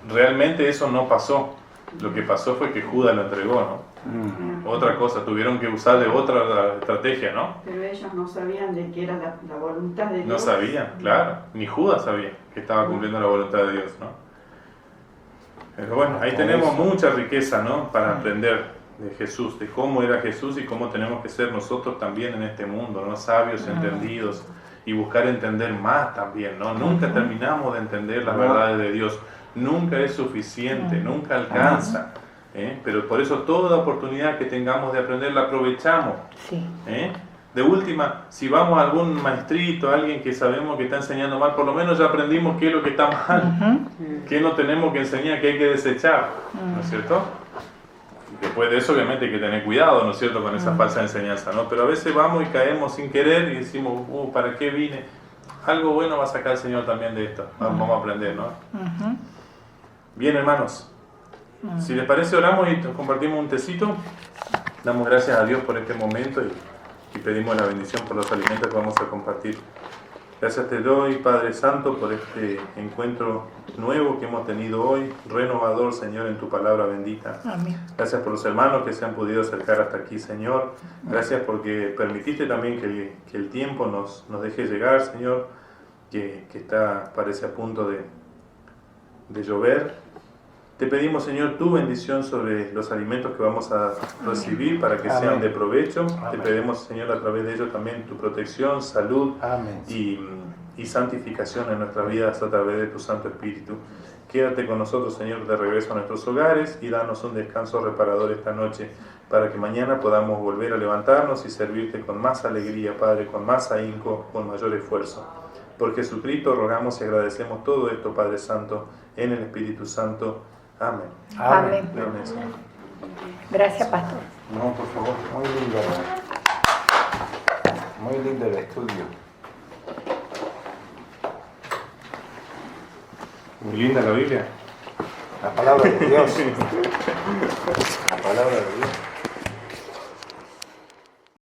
Realmente eso no pasó. Lo que pasó fue que Judas lo entregó, ¿no? Otra cosa, tuvieron que usar de otra estrategia, ¿no? Pero ellos no sabían de qué era la voluntad de Dios. No sabían, claro. Ni Judas sabía que estaba cumpliendo la voluntad de Dios, ¿no? Pero bueno, ahí tenemos mucha riqueza, ¿no? Para aprender de Jesús, de cómo era Jesús y cómo tenemos que ser nosotros también en este mundo, ¿no? Sabios, entendidos y buscar entender más también, ¿no? Nunca terminamos de entender las verdades de Dios. Nunca es suficiente, nunca alcanza. Pero por eso toda oportunidad que tengamos de aprender la aprovechamos. Sí. De última, si vamos a algún maestrito, alguien que sabemos que está enseñando mal, por lo menos ya aprendimos qué es lo que está mal, qué no tenemos que enseñar, qué hay que desechar, ¿no es cierto? Después de eso obviamente hay que tener cuidado, ¿no es cierto?, con esa falsa enseñanza, ¿no? Pero a veces vamos y caemos sin querer y decimos, ¿para qué vine? Algo bueno va a sacar el Señor también de esto, vamos a aprender, ¿no? Bien, hermanos, si les parece oramos y compartimos un tecito, damos gracias a Dios por este momento y pedimos la bendición por los alimentos que vamos a compartir. Gracias te doy, Padre Santo, por este encuentro nuevo que hemos tenido hoy, renovador, Señor, en tu palabra bendita. Amén. Gracias por los hermanos que se han podido acercar hasta aquí, Señor. Gracias porque permitiste también que el tiempo nos deje llegar, Señor, que parece a punto de llover. Te pedimos, Señor, tu bendición sobre los alimentos que vamos a recibir para que sean de provecho. Te pedimos, Señor, a través de ellos también tu protección, salud y santificación en nuestras vidas a través de tu Santo Espíritu. Quédate con nosotros, Señor, de regreso a nuestros hogares y danos un descanso reparador esta noche, para que mañana podamos volver a levantarnos y servirte con más alegría, Padre, con más ahínco, con mayor esfuerzo. Por Jesucristo rogamos y agradecemos todo esto, Padre Santo, en el Espíritu Santo. Amén. Amén. Amén, Señor. Gracias, pastor. No, por favor, muy lindo el estudio. Muy linda la Biblia. La palabra de Dios. La palabra de Dios.